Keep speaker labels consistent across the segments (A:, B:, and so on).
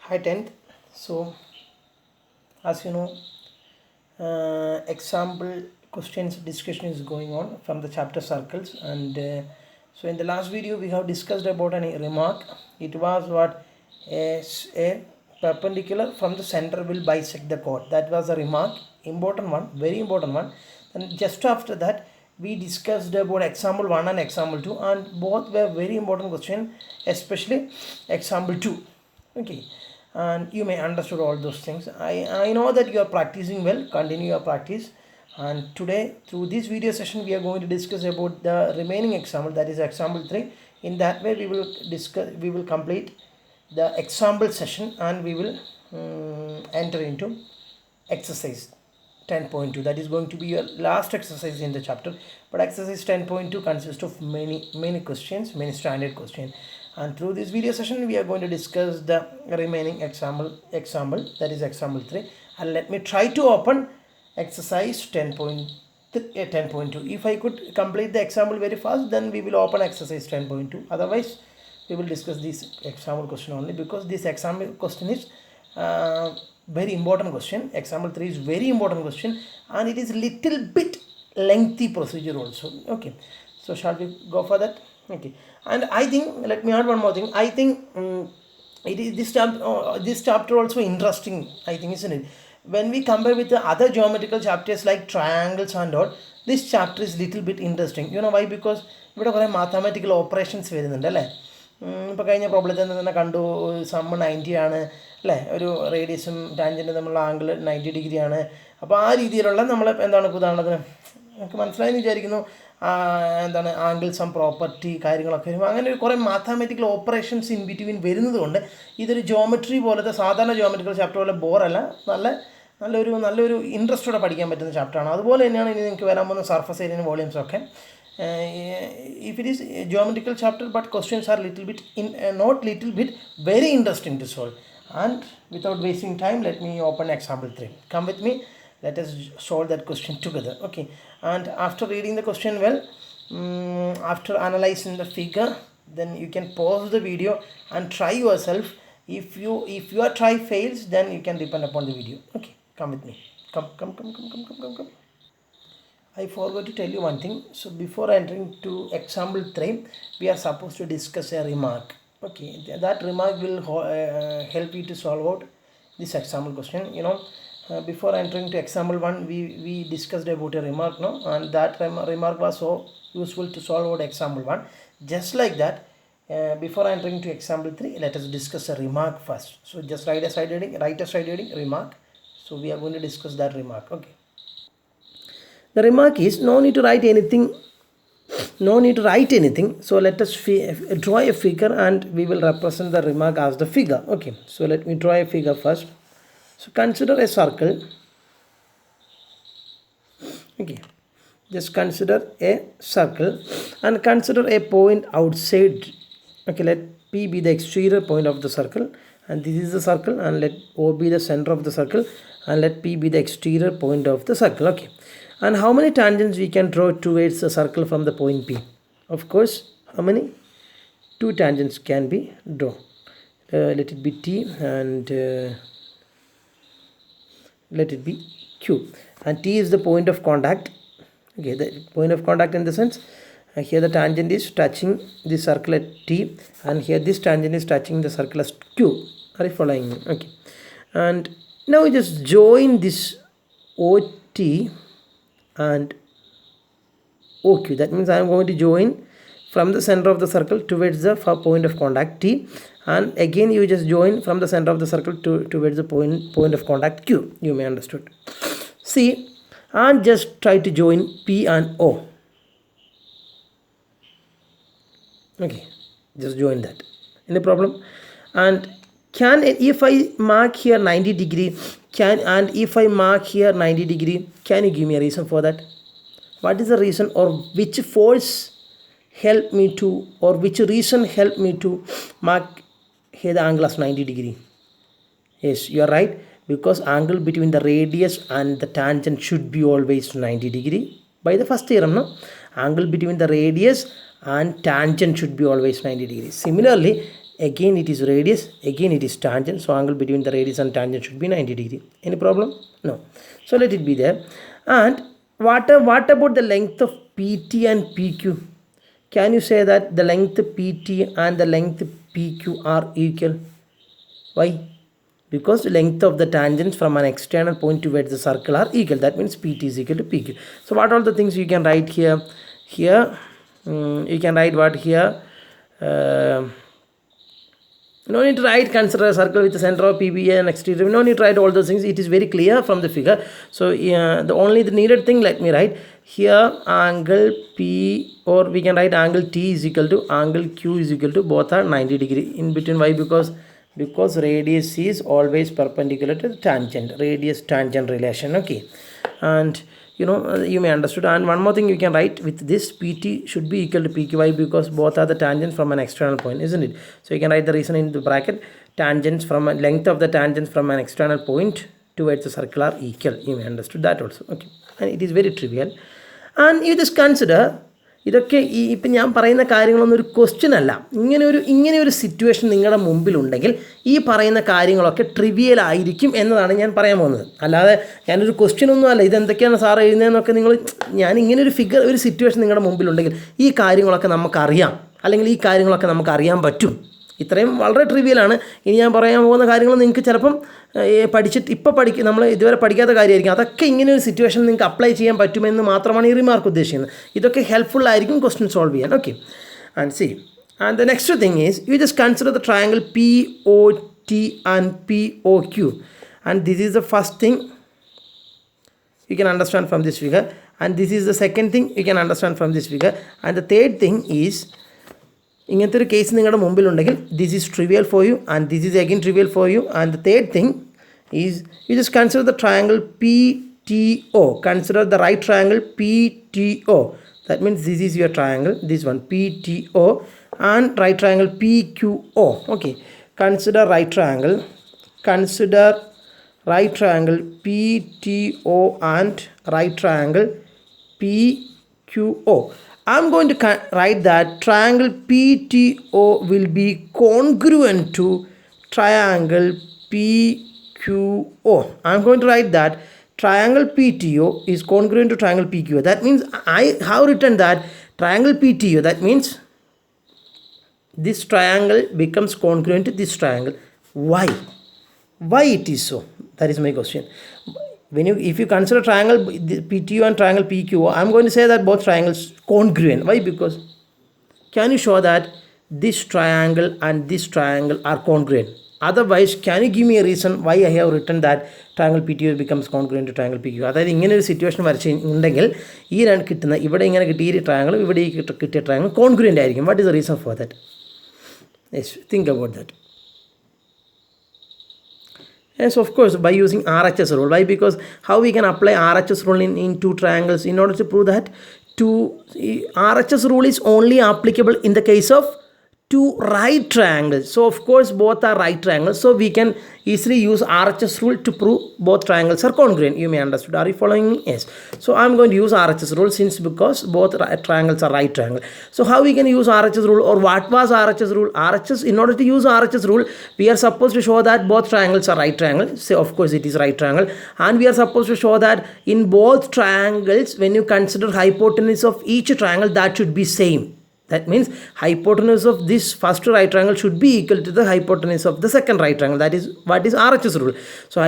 A: Hi 10th. So as you know, example questions discussion is going on from the chapter circles, and so in the last video we have discussed about a remark. It was what a perpendicular from the center will bisect the chord. That was a remark, important one, very important one. And just after that we discussed about example 1 and example 2, and both were very important question, especially example 2. Okay, and you may understood all those things. I know that you are practicing well. Continue your practice. And today through this video session we are going to discuss about the remaining example, that is example 3. In that way we will complete the example session, and we will enter into exercise 10.2. that is going to be your last exercise in the chapter. But exercise 10.2 consists of many questions, many standard questions, and through this video session we are going to discuss the remaining example, that is example 3. And let me try to open exercise 10.2. If I could complete the example very fast, then we will open exercise 10.2. Otherwise we will discuss this example question only, because this example question is very important question. Example 3 is very important question, and it is little bit lengthy procedure also. Okay, so shall we go for that? Okay, and I think, let me add one more thing. I think it is this chapter also interesting, I think, isn't it? When we compare with the other geometrical chapters like triangles and all, this chapter is little bit interesting. You know why? Because ഇവിടെ കുറേ mathematical operations വരുന്നുണ്ട് അല്ലേ. ഇപ്പോൾ കഴിഞ്ഞ പ്രോബ്ലത്തിൽ തന്നെ കണ്ടു, sum 90 ആണ് അല്ലേ, ഒരു റേഡിയസും ടാൻജൻറ്റും തമ്മിലുള്ള ആംഗിൾ 90 ആണ്. അപ്പോൾ ആ രീതിയിലുള്ള നമ്മൾ എന്താണ്, ഉദാഹരണത്തിന് നമുക്ക് മനസ്സിലായെന്ന് വിചാരിക്കുന്നു, എന്താണ് ആംഗിൾ സം പ്രോപ്പർട്ടി കാര്യങ്ങളൊക്കെ വരുമ്പോൾ അങ്ങനെ കുറേ മാത്തമാറ്റിക്കൽ ഓപ്പറേഷൻസ് ഇൻ ബിറ്റ്വീൻ വരുന്നത് കൊണ്ട് ഇതൊരു ജോമെട്രി പോലത്തെ സാധാരണ ജോമെട്രിക്കൽ ചാപ്റ്റർ പോലെ ബോറല്ല, നല്ലൊരു ഇൻട്രസ്റ്റോടെ പഠിക്കാൻ പറ്റുന്ന ചാപ്റ്ററാണ്. അതുപോലെ തന്നെയാണ് ഇനി നിങ്ങൾക്ക് വരാൻ പോകുന്ന സർഫസ് ഏരിയയും വോളിയംസും ഒക്കെ. If it is a geometrical chapter, but questions are not little bit, very interesting to solve. And without wasting time, let me open example 3. Come with me, let us solve that question together. Okay, and after reading the question well, after analyzing the figure, then you can pause the video and try yourself. If your try fails, then you can depend upon the video. Okay, come with me. Come. I forgot to tell you one thing. So before entering to example 3, we are supposed to discuss a remark. Okay, that remark will help you to solve out this example question. Before entering to example 1, we discussed about a remark, no? And that remark was so useful to solve out example 1. Just like that, before entering to example 3, let us discuss a remark first. So just write a side heading remark. So we are going to discuss that remark. Okay. The remark is no need to write anything. So let us draw a figure, and we will represent the remark as the figure. Okay, so let me draw a figure first. So consider a circle. Okay, just consider a circle and consider a point outside. Okay, let P be the exterior point of the circle, and this is the circle, and let O be the center of the circle, and let P be the exterior point of the circle. Okay, and how many tangents we can draw towards the circle from the point P? Of course, how many? 2 tangents can be drawn. Let it be T, and let it be Q, and T is the point of contact. Okay, the point of contact in the sense, here the tangent is touching the circle at T, and here this tangent is touching the circle as Q. Are you following me? Okay, and now we just join this OT and OQ. That means I am going to join from the center of the circle towards the point of contact T, and again you just join from the center of the circle towards the point of contact Q. You may understood. See, and just try to join P and O. Okay, just join that. Any problem? And if I mark here 90 degree, if I mark here 90 degree, can you give me a reason for that? What is the reason, or which force help me to, or which reason help me to mark here the angle as 90 degree? Yes, you are right, because angle between the radius and the tangent should be always 90 degree by the first theorem, no? Angle between the radius and tangent should be always 90 degrees. Similarly, again it is radius, again it is tangent, so angle between the radius and tangent should be 90 degree. Any problem? No. So let it be there. And what about the length of PT and PQ? Can you say that the length PT and the length PQ are equal? Why? Because the length of the tangents from an external point towards the circle are equal. That means PT is equal to PQ. So what are the things you can write here? You can write what here? No need to write consider a circle with the center of PBA and exterior. No need to write all those things. It is very clear from the figure. So the needed thing, let me write here angle P, or we can write angle T is equal to angle Q is equal to, both are 90 degree in between. Why? Because radius is always perpendicular to the tangent, radius tangent relation. Okay, and you may understood. And one more thing you can write with this, PT should be equal to PQY, because both are the tangents from an external point, isn't it? So you can write the reason in the bracket, tangents from a length of the tangents from an external point towards the circle are equal. You may understood that also. Okay, and it is very trivial. And you just consider ഇതൊക്കെ ഇപ്പം ഞാൻ പറയുന്ന കാര്യങ്ങളൊന്നും ഒരു question അല്ല. ഇങ്ങനെ ഒരു situation നിങ്ങളുടെ മുമ്പിലുണ്ടെങ്കിൽ ഈ പറയുന്ന കാര്യങ്ങളൊക്കെ ട്രിവിയൽ ആയിരിക്കും എന്നതാണ് ഞാൻ പറയാൻ പോകുന്നത്. അല്ലാതെ ഞാനൊരു ക്വസ്റ്റ്യനൊന്നും അല്ല ഇതെന്തൊക്കെയാണ് സാർ എഴുതുന്നതെന്നൊക്കെ ഞാൻ ഇങ്ങനെ ഒരു സിറ്റുവേഷൻ നിങ്ങളുടെ മുമ്പിലുണ്ടെങ്കിൽ ഈ കാര്യങ്ങളൊക്കെ നമുക്കറിയാം, അല്ലെങ്കിൽ ഈ കാര്യങ്ങളൊക്കെ നമുക്കറിയാൻ പറ്റും. ഇത്രയും വളരെ ട്രിവിയലാണ്. ഇനി ഞാൻ പറയാൻ പോകുന്ന കാര്യങ്ങൾ നിങ്ങൾക്ക് ചിലപ്പം നമ്മൾ ഇതുവരെ പഠിക്കാത്ത കാര്യമായിരിക്കും. അതൊക്കെ ഇങ്ങനെ ഒരു സിറ്റുവേഷൻ നിങ്ങൾക്ക് അപ്ലൈ ചെയ്യാൻ പറ്റുമെന്ന് മാത്രമാണ് ഈ റിമാർക്ക് ഉദ്ദേശിക്കുന്നത്. ഇതൊക്കെ ഹെൽപ്ഫുൾ ആയിരിക്കും ക്വസ്റ്റ്യൻ സോൾവ് ചെയ്യാൻ. Okay, and C, and the next thing is you just consider the triangle POT and POQ, and this is the first thing you can understand from this figure, and this is the second thing you can understand from this figure, and the third thing is ഇങ്ങനത്തെ ഒരു case നിങ്ങളുടെ മുമ്പിലുണ്ടെങ്കിൽ this is trivial for you, and this is again trivial for you. And the third thing is you just consider the triangle PTO. Consider the right triangle PTO. That means this is your triangle, this one PTO, and right triangle PQO. Okay, consider right triangle PTO and right triangle PQO. I'm going to write that triangle PTO will be congruent to triangle PQO. I'm going to write that triangle PTO is congruent to triangle PQO. That means I have written that triangle PTO, that means this triangle becomes congruent to this triangle. Why it is so? That is my question. If you consider triangle PTO and triangle PQO, I am going to say that both triangles congruent. Why? Because can you show that this triangle and this triangle are congruent? Otherwise, can you give me a reason why I have written that triangle PTO becomes congruent to triangle PQO? അതായത് ഇങ്ങനെ ഒരു situation വരച്ചിട്ടുണ്ടെങ്കിൽ ഈ രണ്ട് കിട്ടുന്ന ഇവിടെ ഇങ്ങനെ കിട്ടിയ triangle ഇവിടെ കിട്ടിയ ട്രയാങ്കിൾ കോൺഗ്രുവൻ്റ് ആയിരിക്കും. What is the reason for that? Yes, think about that. Yes, of course, by using RHS rule. Why? Because how we can apply RHS rule in two triangles in order to prove that RHS rule is only applicable in the case of two right triangles. So of course both are right triangles, so we can easily use RHS rule to prove both triangles are congruent. You may understood. Are you following me? Yes. So I'm going to use RHS rule because both triangles are right triangle. So how we can use RHS rule, or what was RHS rule? In order to use RHS rule, we are supposed to show that both triangles are right triangle. So of course it is right triangle, and we are supposed to show that in both triangles, when you consider hypotenuse of each triangle, that should be same. That means hypotenuse of this first right triangle should be equal to the hypotenuse of the second right triangle. That is what is RHS rule. So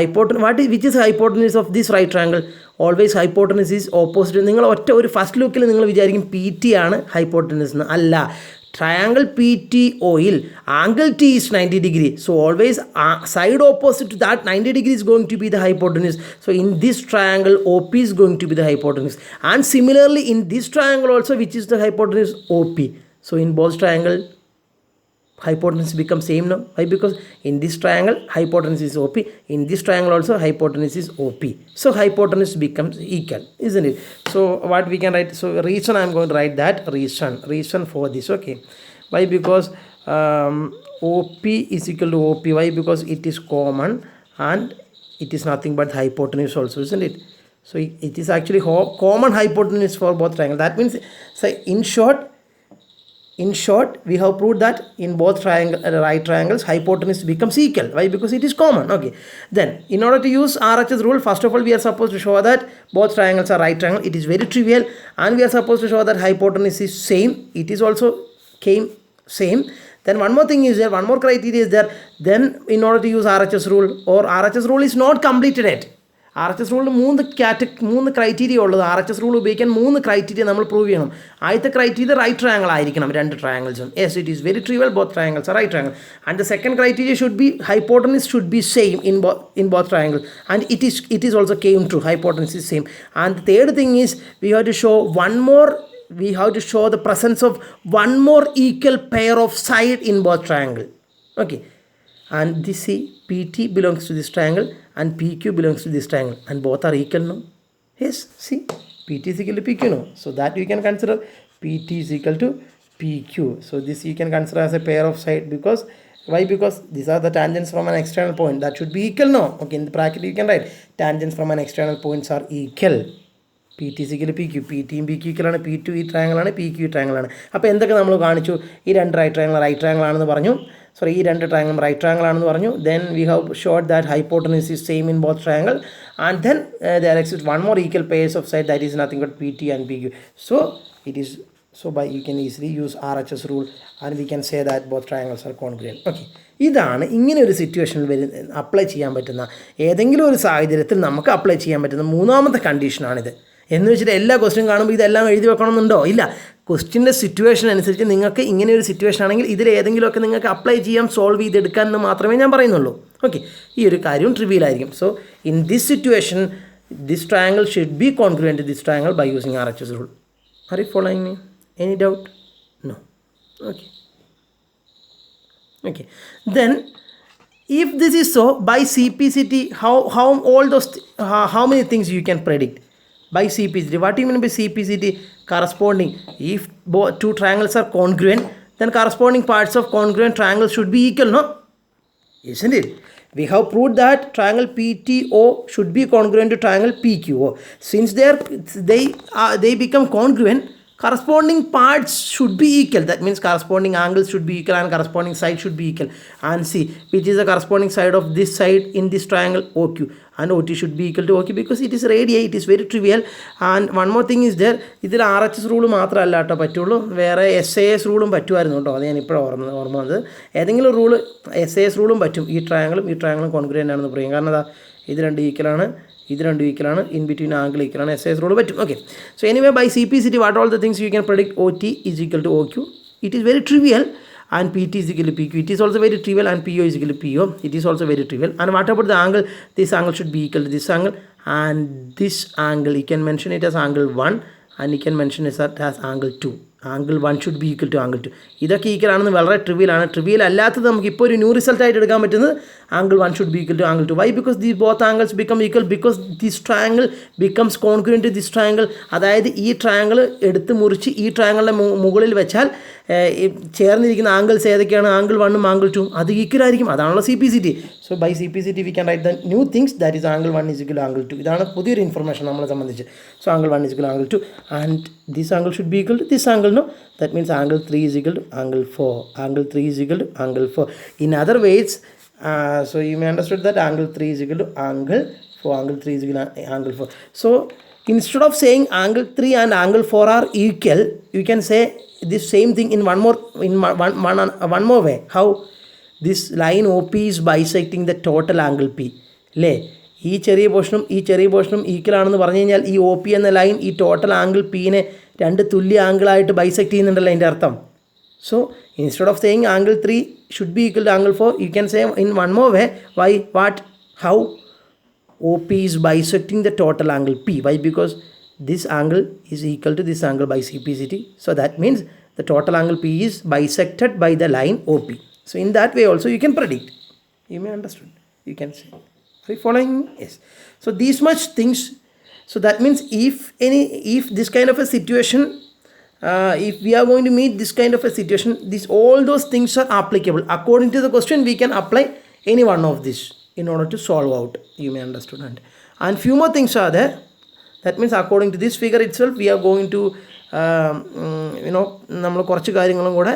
A: which is hypotenuse of this right triangle? Always hypotenuse is opposite. നിങ്ങൾ ഒറ്റ ഒരു first ലുക്കിൽ നിങ്ങൾ വിചാരിക്കും PT ആണ് hypotenuse എന്ന്. അല്ല, triangle PTOയിൽ angle T is 90 degree. So always side opposite to that 90 degree is going to be the hypotenuse. So in this triangle OP is going to be the hypotenuse. And similarly in this triangle also, which is the hypotenuse? OP. So in both triangle hypotenuse becomes same now. Why? Because in this triangle hypotenuse is OP, in this triangle also hypotenuse is OP. So hypotenuse becomes equal, isn't it? So what we can write, so reason I am going to write that reason for this. Okay, why? Because OP is equal to OP. Why? Because it is common and it is nothing but hypotenuse also, isn't it? So it is actually common hypotenuse for both triangles. That means, so in short, in short, we have proved that in both right triangles, hypotenuse becomes equal. Why? Because it is common. Okay. Then, in order to use RHS rule, first of all, we are supposed to show that both triangles are right triangle. It is very trivial. And we are supposed to show that hypotenuse is same. It is also same. Then one more thing is there, one more criteria is there. Then, in order to use RHS rule, or RHS rule is not completed yet. RHS rule മൂന്ന് criteria ഉള്ളത്. RHS rule ഉപയോഗിക്കാൻ 3 criteria നമ്മൾ prove ചെയ്യണം. ആദ്യത്തെ criteria right triangle ആയിരിക്കണം, രണ്ട് ട്രയാങ്കിൾസും. Yes, it is very trivial, both triangles are right triangle. And the second criteria should be hypotenuse should be same in both triangles, and it is also came true, hypotenuse is same. And the third thing is we have to show the presence of one more equal pair of side in both triangle. Okay. And this PT belongs to this triangle and PQ belongs to this triangle, and both are equal, no? Yes, see, PT is equal to PQ, no? So that you can consider PT is equal to PQ. So this you can consider as a pair of side. Because why? Because these are the tangents from an external point, that should be equal, no? Okay, in the bracket you can write tangents from an external points are equal. PT is equal to PQ. PT യും PQ equal ആണ്. P2 ഈ triangle ആണ്, PQ ഈ triangle ആണ്. അപ്പോൾ എന്തൊക്കെ നമ്മൾ കാണിച്ചു? ഈ രണ്ട് റൈറ്റ് ട്രയാങ്കിൾ ആണെന്ന് പറഞ്ഞു. Sorry, ഈ രണ്ട് ട്രയാങ്കിളും റൈറ്റ് ട്രയാങ്കിൾ ആണെന്ന് പറഞ്ഞു. Then we have showed that hypotenuse is same in both triangle, and then there exists one more equal pairs of side, that is nothing but PT and PQ. So it is by you can easily use RHS rule, and we can say that both triangles are congruent. Okay, ഇതാണ് ഇങ്ങനെ ഒരു സിറ്റുവേഷനിൽ apply ചെയ്യാൻ പറ്റുന്ന, ഏതെങ്കിലും ഒരു സാഹചര്യത്തിൽ നമുക്ക് അപ്ലൈ ചെയ്യാൻ പറ്റുന്ന മൂന്നാമത്തെ കണ്ടീഷനാണിത്. എന്ന് വെച്ചിട്ട് എല്ലാ ക്വസ്റ്റ്യൻ കാണുമ്പോൾ ഇതെല്ലാം എഴുതി വെക്കണമെന്നുണ്ടോ? ഇല്ല. ക്വസ്റ്റ്യൻ്റെ സിറ്റുവേഷൻ അനുസരിച്ച് നിങ്ങൾക്ക് ഇങ്ങനെ ഒരു സിറ്റുവേഷൻ ആണെങ്കിൽ ഇതിൽ ഏതെങ്കിലുമൊക്കെ നിങ്ങൾക്ക് അപ്ലൈ ചെയ്യാം, സോൾവ് ചെയ്തെടുക്കാൻ എന്ന് മാത്രമേ ഞാൻ പറയുന്നുള്ളൂ. ഓക്കെ, ഈ ഒരു കാര്യവും ട്രിവിയൽ ആയിരിക്കും. So in this situation this triangle should be congruent to this triangle by using RHS rule. Are you following me? Any doubt? No. Okay. Then if this is so, by CPCT, how many things you can predict? By CPCT, what do you mean by CPCT? Corresponding, if both two triangles are congruent, then corresponding parts of congruent triangles should be equal, no? Isn't it? We have proved that triangle PTO should be congruent to triangle PQO. Since they become congruent, corresponding parts should be equal. That means corresponding angles should be equal and corresponding side should be equal. And see, which is the corresponding side of this side in this triangle OQ, and OT should be equal to OQ because it is radii. It is very trivial. And one more thing is there, ഇതിൽ RHS rule മാത്രമല്ല കേട്ടോ പറ്റുള്ളൂ, വേറെ SAS റൂളും പറ്റുമായിരുന്നു കേട്ടോ. അത് ഞാനിപ്പോൾ ഓർമ്മ വന്നത്. ഏതെങ്കിലും റൂള് SAS റൂളും പറ്റും. ഈ ട്രയാങ്കിളും കോൺഗ്രുവൻ്റ് ആണെന്ന് പറയും. കാരണം അതാ ഇത് രണ്ട് ഈക്വലാണ്, in between angle equal, SAS rule പറ്റും. Okay, so anyway, by CPCT, what all the things you can predict? OT is equal to OQ. It is very trivial. And PT is equal to PQ. It is also very trivial. And PO is equal to PO. It is also very trivial. And what about the angle? This angle should be equal to this angle, and this angle you can mention it as angle 1, and you can mention it as angle 2. Angle 1 should be equal to angle 2. ഇതൊക്കെ equal ആണെന്ന് വളരെ trivial ആണ്. Trivial അല്ലാത്തത് നമുക്ക് ഇപ്പോൾ ഒരു new result ആയിട്ട് എടുക്കാൻ പറ്റുന്നത് angle 1 should be equal to angle 2. Why? Because these both angles become equal because this triangle becomes congruent to this triangle. അതായത് ഈ ട്രയാങ്കിൾ എടുത്ത് മുറിച്ച് ഈ ട്രയാങ്കിളിൻ്റെ മുകളിൽ വെച്ചാൽ ചേർന്നിരിക്കുന്ന ആംഗിൾസ് ഏതൊക്കെയാണ്? ആംഗിൾ 1ഉം ആംഗിൾ 2ഉം അത് ഈക്വൽ ആയിരിക്കും. അതാണല്ലോ CPCT. So by CPCT we can write the new things, that is angle 1 is equal to angle 2. ഇതാണ് പുതിയൊരു ഇൻഫർമേഷൻ നമ്മളെ സംബന്ധിച്ച്. So angle 1 is equal to angle 2, and this angle should be equal to this angle, no? That means angle 3 is equal to angle 4. Angle 3 is equal to angle 4. In other ways, so you may understood that angle 3 is equal to angle 4. Angle 3 is equal to angle 4. So instead of saying angle 3 and angle 4 are equal, you can say this same thing in one more way. How? This line OP is bisecting the total angle P. അല്ലേ? ഈ ചെറിയ പോർഷനും equal ആണെന്ന് പറഞ്ഞു കഴിഞ്ഞാൽ ഈ OP എന്ന line ഈ ടോട്ടൽ ആംഗിൾ Pനെ രണ്ട് തുല്യ ആംഗിളായിട്ട് ബൈസെക്ട് ചെയ്യുന്നുണ്ടല്ലോ അതിൻ്റെ അർത്ഥം. So instead of saying angle 3 should be equal to angle 4, you can say in one more way. Why? What? How? OP is bisecting the total angle P. Why? Because this angle is equal to this angle by CPCT. So that means the total angle P is bisected by the line OP. So in that way also you can predict. You may understand. You can say. Are you following me? Yes. So these much things. So that means if this kind of a situation, if we are going to meet this kind of a situation, all those things are applicable. According to the question, we can apply any one of this in order to solve out. You may understand. And few more things are there. That means according to this figure itself, we are going to നമ്മൾ കുറച്ച് കാര്യങ്ങളും കൂടെ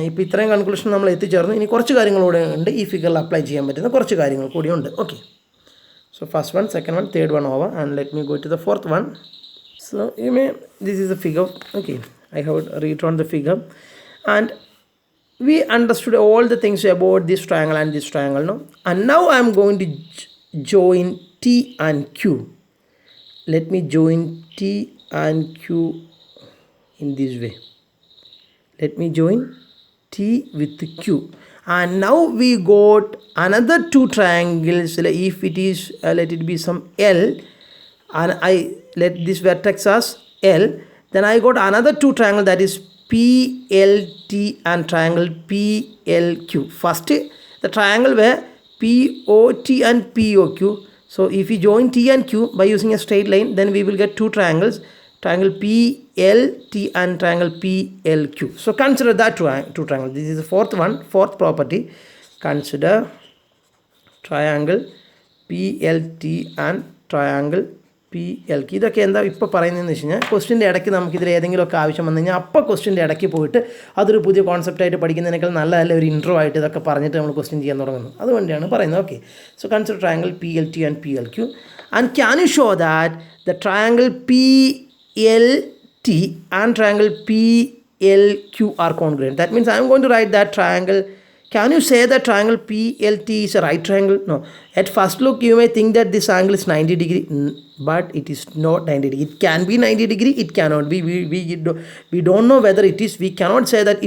A: ഇപ്പോൾ ഇത്രയും conclusion നമ്മൾ എത്തിച്ചേർന്നു. ഇനി കുറച്ച് കാര്യങ്ങളൂടെ ഉണ്ട് ഈ ഫിഗറിൽ അപ്ലൈ ചെയ്യാൻ പറ്റുന്ന കുറച്ച് കാര്യങ്ങൾ കൂടിയുണ്ട്. Okay, so first one, second one, third one over, and let me go to the fourth one. So this is the figure. Okay, I have redrawn the figure, and we understood all the things about this triangle and this triangle, no? And now I am going to join T and Q. Let me join T and Q in this way. Let me join T with Q, and now we got another two triangles. If it is let it be some L, and I let this vertex as L, then I got another two triangle, that is PLT and triangle PLQ. First, the triangle where POT and POQ. So if we join T and Q by using a straight line, then we will get two triangles, triangle PLT and triangle PLQ. So consider that two triangles. This is the fourth one, fourth property. Consider triangle PLT and triangle PLQ. ഇതൊക്കെ എന്താ ഇപ്പോൾ പറയുന്നതെന്ന് വെച്ച് കഴിഞ്ഞാൽ ക്വസ്റ്റിൻ്റെ ഇടയ്ക്ക് നമുക്കിതിൽ ഏതെങ്കിലുമൊക്കെ ആവശ്യം വന്നു കഴിഞ്ഞാൽ അപ്പോൾ ക്വസ്റ്റിൻ്റെ ഇടയ്ക്ക് പോയിട്ട് അതൊരു പുതിയ കോൺസെപ്റ്റായിട്ട് പഠിക്കുന്നതിനേക്കാൾ നല്ലതല്ല ഒരു ഇൻട്രോ ആയിട്ട് ഇതൊക്കെ പറഞ്ഞിട്ട് നമ്മൾ ക്വസ്റ്റ്യൻ ചെയ്യാൻ തുടങ്ങുന്നത്. അതുകൊണ്ടാണ് പറയുന്നത്. Okay, so consider triangle PLT and PLQ, and can U show that the triangle PLT and triangle PLQ are congruent? That means I am going to write that triangle. Can you say that triangle PLT is a right triangle? No. At first look, you may think that this angle is 90 degree, but it is not 90 degree. It can be 90 degree, it cannot be. We don't know whether it is. We cannot say that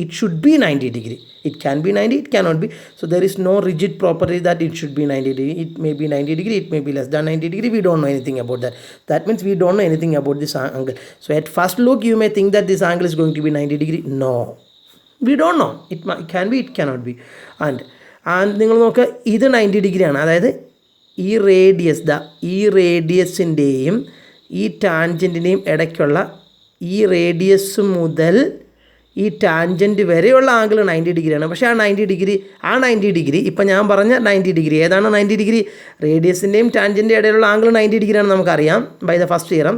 A: it should be 90 degree. It can be 90, it cannot be. So there is no rigid property that it should be 90 degree. It may be 90 degree, it may be less than 90 degree. We don't know anything about that. That means we don't know anything about this angle. So at first look, you may think that this angle is going to be 90 degree. No. We don't know. It can be, it cannot be. And നിങ്ങൾ നോക്കുക, ഇത് 90 ഡിഗ്രിയാണ്. അതായത് ഈ റേഡിയസിൻ്റെയും ഈ ടാൻജൻറ്റിൻ്റെയും ഇടയ്ക്കുള്ള ഈ radius മുതൽ ഈ ടാൻജൻറ്റ് വരെയുള്ള ആംഗിൾ 90 ഡിഗ്രിയാണ്. പക്ഷേ ആ 90 ഡിഗ്രി ഇപ്പം ഞാൻ പറഞ്ഞ 90 ഡിഗ്രി ഏതാണ്? 90 ഡിഗ്രി റേഡിയസിൻ്റെയും ടാൻജൻ്റെ ഇടയിലുള്ള ആംഗിൾ 90 ഡിഗ്രിയാണ് നമുക്കറിയാം by the first theorem.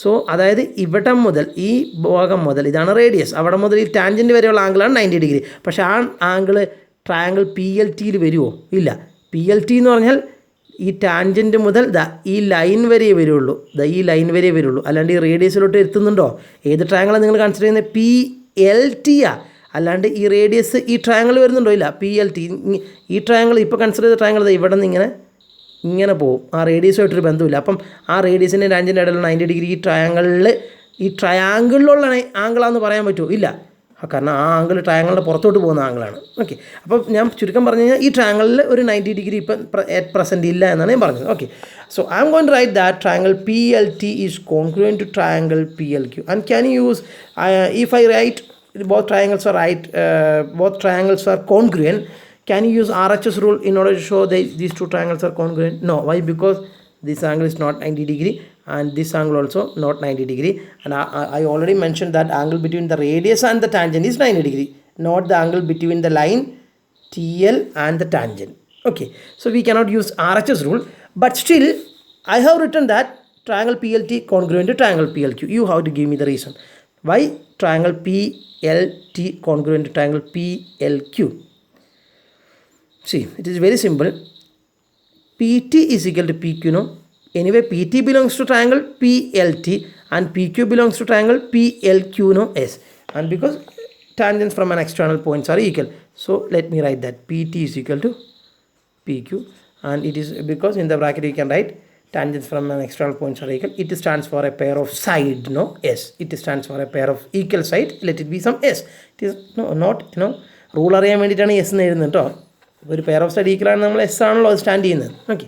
A: So അതായത് ഇവിടെ മുതൽ ഈ ഭാഗം മുതൽ ഇതാണ് റേഡിയസ്, അവിടെ മുതൽ ഈ ടാൻജൻറ്റ് വരെയുള്ള ആംഗിളാണ് 90 ഡിഗ്രി. പക്ഷേ ആ ആംഗിൾ ട്രയാങ്കിൾ PLTയിൽ വരുമോ? ഇല്ല. PLT എന്ന് പറഞ്ഞാൽ ഈ ടാൻജൻറ്റ് മുതൽ ഈ ലൈൻ വരെ വരുള്ളൂ, ഈ ലൈൻ വരെ വരുള്ളൂ, അല്ലാണ്ട് ഈ റേഡിയസിലോട്ട് എത്തുന്നുണ്ടോ? ഏത് ട്രയാങ്കിളാണ് നിങ്ങൾ കൺസിഡർ ചെയ്യുന്നത്? PLT അല്ലാണ്ട് ഈ റേഡിയസ് ഈ ട്രയാങ്കിൾ വരുന്നുണ്ടോ? ഇല്ല, PLT. ഈ ട്രയാങ്കിൾ ഇപ്പോൾ കൺസിഡർ ചെയ്ത ട്രയാങ്കിൾ ഇവിടെ നിന്ന് ഇങ്ങനെ പോകും, ആ റേഡിയസുമായിട്ടൊരു ബന്ധമില്ല. അപ്പം ആ റേഡിയസിൻ്റെ ടാൻജൻ്റെ ഇടയിലുള്ള 90 ഡിഗ്രി ഈ ട്രയാങ്കിളിലുള്ള ആംഗിളാണെന്ന് പറയാൻ പറ്റുമോ? ഇല്ല, കാരണം ആ ആംഗിൾ ട്രയാങ്കിളിൻ്റെ പുറത്തോട്ട് പോകുന്ന ആംഗിളാണ്. ഓക്കെ, അപ്പോൾ ഞാൻ ചുരുക്കം പറഞ്ഞു കഴിഞ്ഞാൽ ഈ ട്രയാങ്കിളിൽ ഒരു 90 ഡിഗ്രി ഇപ്പം അറ്റ് പ്രസൻറ്റ് ഇല്ല എന്നാണ് ഞാൻ പറഞ്ഞത്. Okay, so I'm going to write that triangle PLT is congruent to triangle PLQ. And can you use if I write both triangles are congruent, can you use RHS rule in order to show these two triangles are congruent? No. Why? Because this angle is not 90 degree and this angle also not 90 degree, and I already mentioned that angle between the radius and the tangent is 90 degree, not the angle between the line TL and the tangent. Okay, so we cannot use RHS rule, but still I have written that triangle PLT congruent to triangle PLQ. You have to give me the reason why triangle PLT congruent to triangle PLQ. See, it is very simple. PT is equal to PQ, no? Anyway, PT belongs to triangle PLT and PQ belongs to triangle PLQ, no? Yes. And because tangents from an external points are equal, so let me write that PT is equal to PQ, and it is because in the bracket you can write tangents from an external points are equal. It stands for a pair of side, no? S. It stands for a pair of equal side. Let it be some S. It is not rule അറിയാൻ വേണ്ടിയിട്ടാണ് S എന്ന് എഴുതുന്നത് കേട്ടോ. ഒരു pair of side equal ആണ്, നമ്മൾ S ആണല്ലോ അത് സ്റ്റാൻഡ് ചെയ്യുന്നത്. Okay,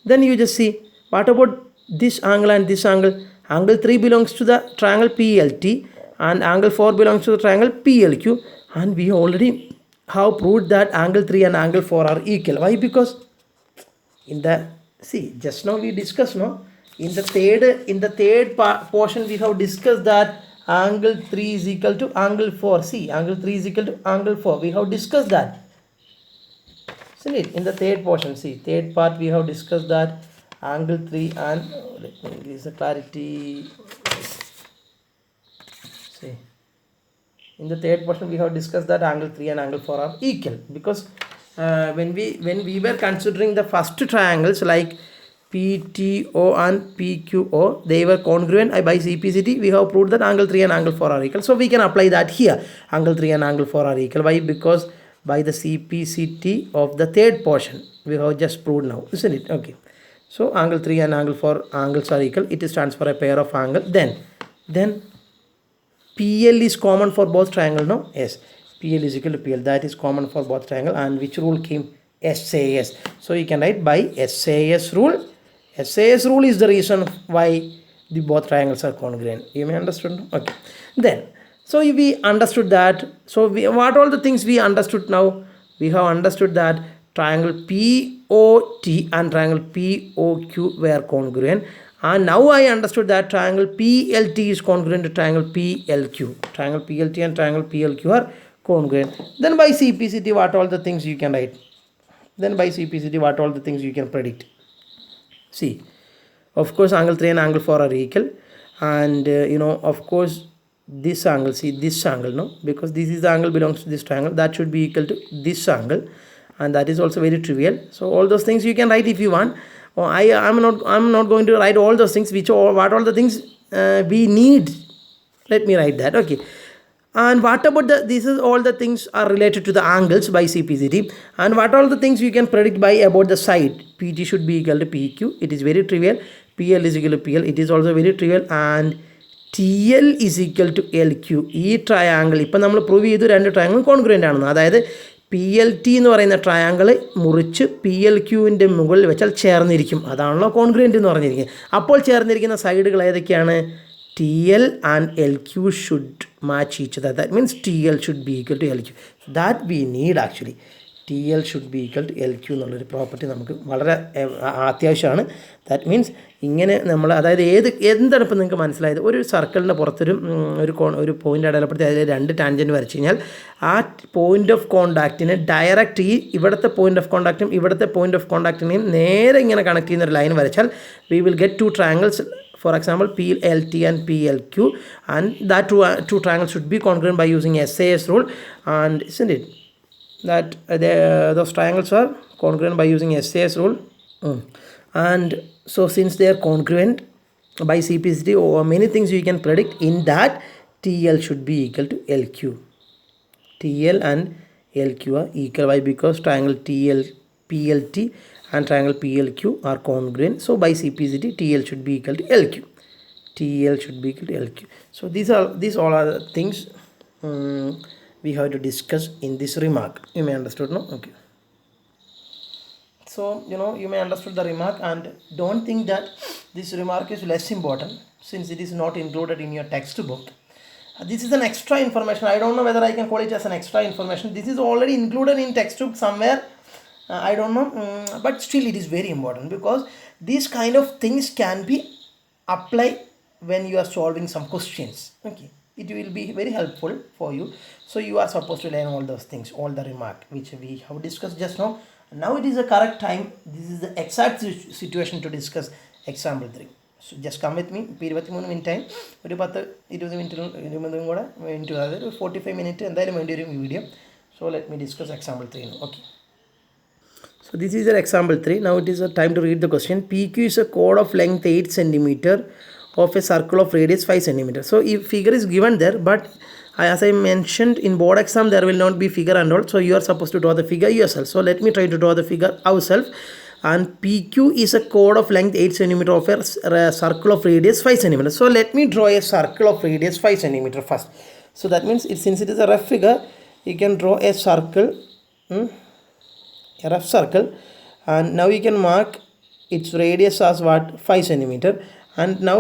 A: then you just see what about this angle and this angle. Angle 3 belongs to the triangle PLT and angle 4 belongs to the triangle PLQ, and we already have proved that angle 3 and angle 4 are equal. Why? Because just now we discussed, no? In the third portion we have discussed that angle 3 is equal to angle 4. See, angle 3 is equal to angle 4. We have discussed that. Isn't it? In the third portion, third part we have discussed that angle 3 and let me increase the clarity. See, in the third portion we have discussed that angle 3 and angle 4 are equal, because when we were considering the first triangles like PTO and PQO, they were congruent. By CPCT we have proved that angle 3 and angle 4 are equal, so we can apply that here. Angle 3 and angle 4 are equal. Why? Because by the CPCT of the third portion we have just proved now, isn't it? Okay, so angle 3 and angle 4 angles are equal. It stands for a pair of angle. Then PL is common for both triangle, no? Yes, PL is equal to PL. That is common for both triangle. And which rule came? SAS. So you can write by SAS rule. SAS rule is the reason why the both triangles are congruent. You may understand. Okay. Then, so we understood that. So what all the things we understood now? We have understood that triangle POT and triangle POQ were congruent. And now I understood that triangle PLT is congruent to triangle PLQ. Triangle PLT and triangle PLQ are congruent. Then by CPCT, what all the things you can write? Then by CPCT, what all the things you can predict? See, of course, angle 3 and angle 4 are equal. And, of course, this angle, see this angle, no? Because this is the angle belongs to this triangle. That should be equal to this angle. And that is also very trivial. So all those things you can write if you want. I'm not going to write all those things, what all the things we need. Let me write that. Okay. And what about this is all the things are related to the angles by CPCT. And what all the things you can predict by about the side? PT should be equal to PQ. It is very trivial. PL is equal to PL. It is also very trivial. And TL is equal to LQ. This triangle, now we have proved that two triangles congruent. That is, PLT എന്ന് പറയുന്ന triangle മുറിച്ച് PLQവിൻ്റെ മുകളിൽ വെച്ചാൽ ചേർന്നിരിക്കും. അതാണല്ലോ congruent എന്ന് പറഞ്ഞിരിക്കുന്നത്. അപ്പോൾ ചേർന്നിരിക്കുന്ന സൈഡുകൾ ഏതൊക്കെയാണ്? TL and LQ should match each other. That means TL should be equal to LQ. That we need actually. TL should be equal to LQ എന്നുള്ളൊരു പ്രോപ്പർട്ടി നമുക്ക് വളരെ അത്യാവശ്യമാണ്. ദാറ്റ് മീൻസ് ഇങ്ങനെ നമ്മൾ, അതായത് എന്താണ് ഇപ്പം നിങ്ങൾക്ക് മനസ്സിലായത്? ഒരു സർക്കിളിൻ്റെ പുറത്തൊരു പോയിൻ്റ് അടയാളപ്പെടുത്തി അതിൽ രണ്ട് ടാൻജൻറ്റ് വരച്ച് കഴിഞ്ഞാൽ ആ പോയിൻ്റ് ഓഫ് കോണ്ടാക്റ്റിന് ഡയറക്റ്റ് ഇവിടുത്തെ പോയിൻ്റ് ഓഫ് കോണ്ടാക്റ്റും ഇവിടുത്തെ പോയിൻ്റ് ഓഫ് കോണ്ടാക്റ്റിനെയും നേരെ ഇങ്ങനെ കണക്ട് ചെയ്യുന്ന ഒരു ലൈൻ വരച്ചാൽ we will get to triangles. For example, PLT and PLQ, and that two triangles should be congruent by using SAS rule. And isn't it that those triangles are congruent by using SAS rule? And so since they are congruent by CPCT, or many things you can predict in that, TL should be equal to LQ. TL and LQ are equal. Why? Because triangle PLT and triangle PLQ are congruent. So by CPCT, TL should be equal to LQ. TL should be equal to LQ. So these all are the things we have to discuss in this remark. You may understood, no? Okay. So you may understood the remark, and don't think that this remark is less important since it is not included in your textbook. This is an extra information. I don't know whether I can call it as an extra information. This is already included in textbook somewhere. I don't know, but still it is very important, because these kind of things can be applied when you are solving some questions. Okay, it will be very helpful for you. So you are supposed to learn all those things, all the remark which we have discussed just now. Now it is the correct time. This is the exact situation to discuss example 3. So just come with me. 23 minute time. ഒരു 10-20 minute കൂടെ വേണ്ടി, അതായത് 45 minute എന്തായാലും വേണ്ടി വരും ഈ video. So let me discuss example 3 now. Okay. So this is an example 3. Now it is a time to read the question. PQ is a chord of length 8 cm of a circle of radius 5 cm. So if figure is given there, but as I mentioned in board exam, there will not be figure and all. So you are supposed to draw the figure yourself. So let me try to draw the figure ourselves. And PQ is a chord of length 8 cm of a circle of radius 5 cm. So let me draw a circle of radius 5 cm first. So that means since it is a rough figure, you can draw a circle. A rough circle, and now you can mark its radius as what? 5 cm. And now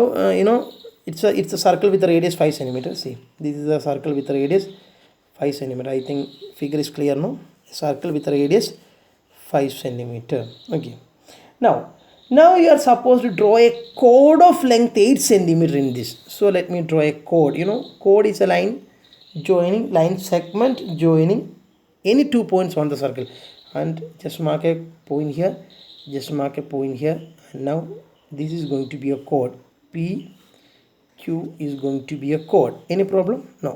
A: it's a circle with a radius 5 cm. See, this is a circle with a radius 5 cm. I think figure is clear, no? A circle with a radius 5 cm. Okay, now you are supposed to draw a chord of length 8 cm in this. So let me draw a chord. Chord is a line segment joining any 2 points on the circle. And just mark a point here. just mark a point here, and now this is going to be a chord. PQ is going to be a chord. Any problem? No.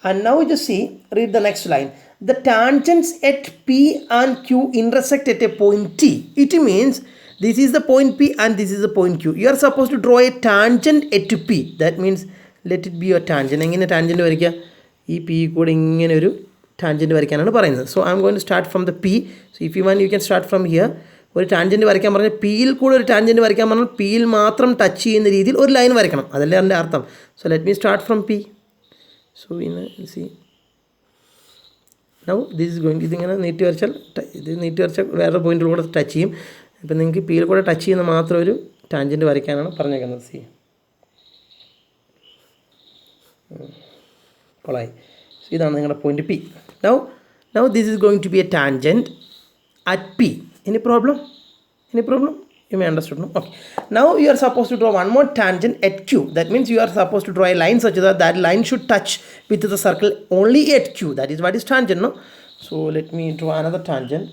A: And now just see, read the next line. The tangents at P and Q intersect at a point T. It means this is the point P and this is the point Q. You are supposed to draw a tangent at P. That means let it be a tangent. എങ്ങനെ tangent വരയ്ക്കുക? ഈ P കൂടെ ഇങ്ങനെ ഒരു tangent വരയ്ക്കാനാണ് പറയുന്നത്. So I am going to start from the P. So if you want, you can start from here. ഒരു tangent വരയ്ക്കാൻ പറഞ്ഞാൽ പിയിൽ കൂടെ ഒരു ടാൻജൻറ്റ് വരയ്ക്കാൻ പറഞ്ഞാൽ പിയിൽ മാത്രം ടച്ച് ചെയ്യുന്ന രീതിയിൽ ഒരു ലൈൻ വരയ്ക്കണം. അതല്ലേ അതിൻ്റെ അർത്ഥം. So let me start from P. So C now this is going, ഇതിങ്ങനെ നീട്ടി വരച്ചാൽ ഇത് നീട്ടി വരച്ചാൽ വേറെ പോയിൻറ്റിലൂടെ ടച്ച് ചെയ്യും. ഇപ്പം നിങ്ങൾക്ക് പിയിൽ കൂടെ ടച്ച് ചെയ്യുന്ന മാത്രം ഒരു ടാൻജൻറ്റ് വരയ്ക്കാനാണ് പറഞ്ഞേക്കുന്നത്. സി കൊളായി. സോ ഇതാണ് നിങ്ങളുടെ point P. Now this is going to be a tangent at P. Any problem? Any problem? You may understood, no? Okay. Now you are supposed to draw one more tangent at Q. That means you are supposed to draw a line such that that line should touch with the circle only at Q. That is what is tangent, no? So let me draw another tangent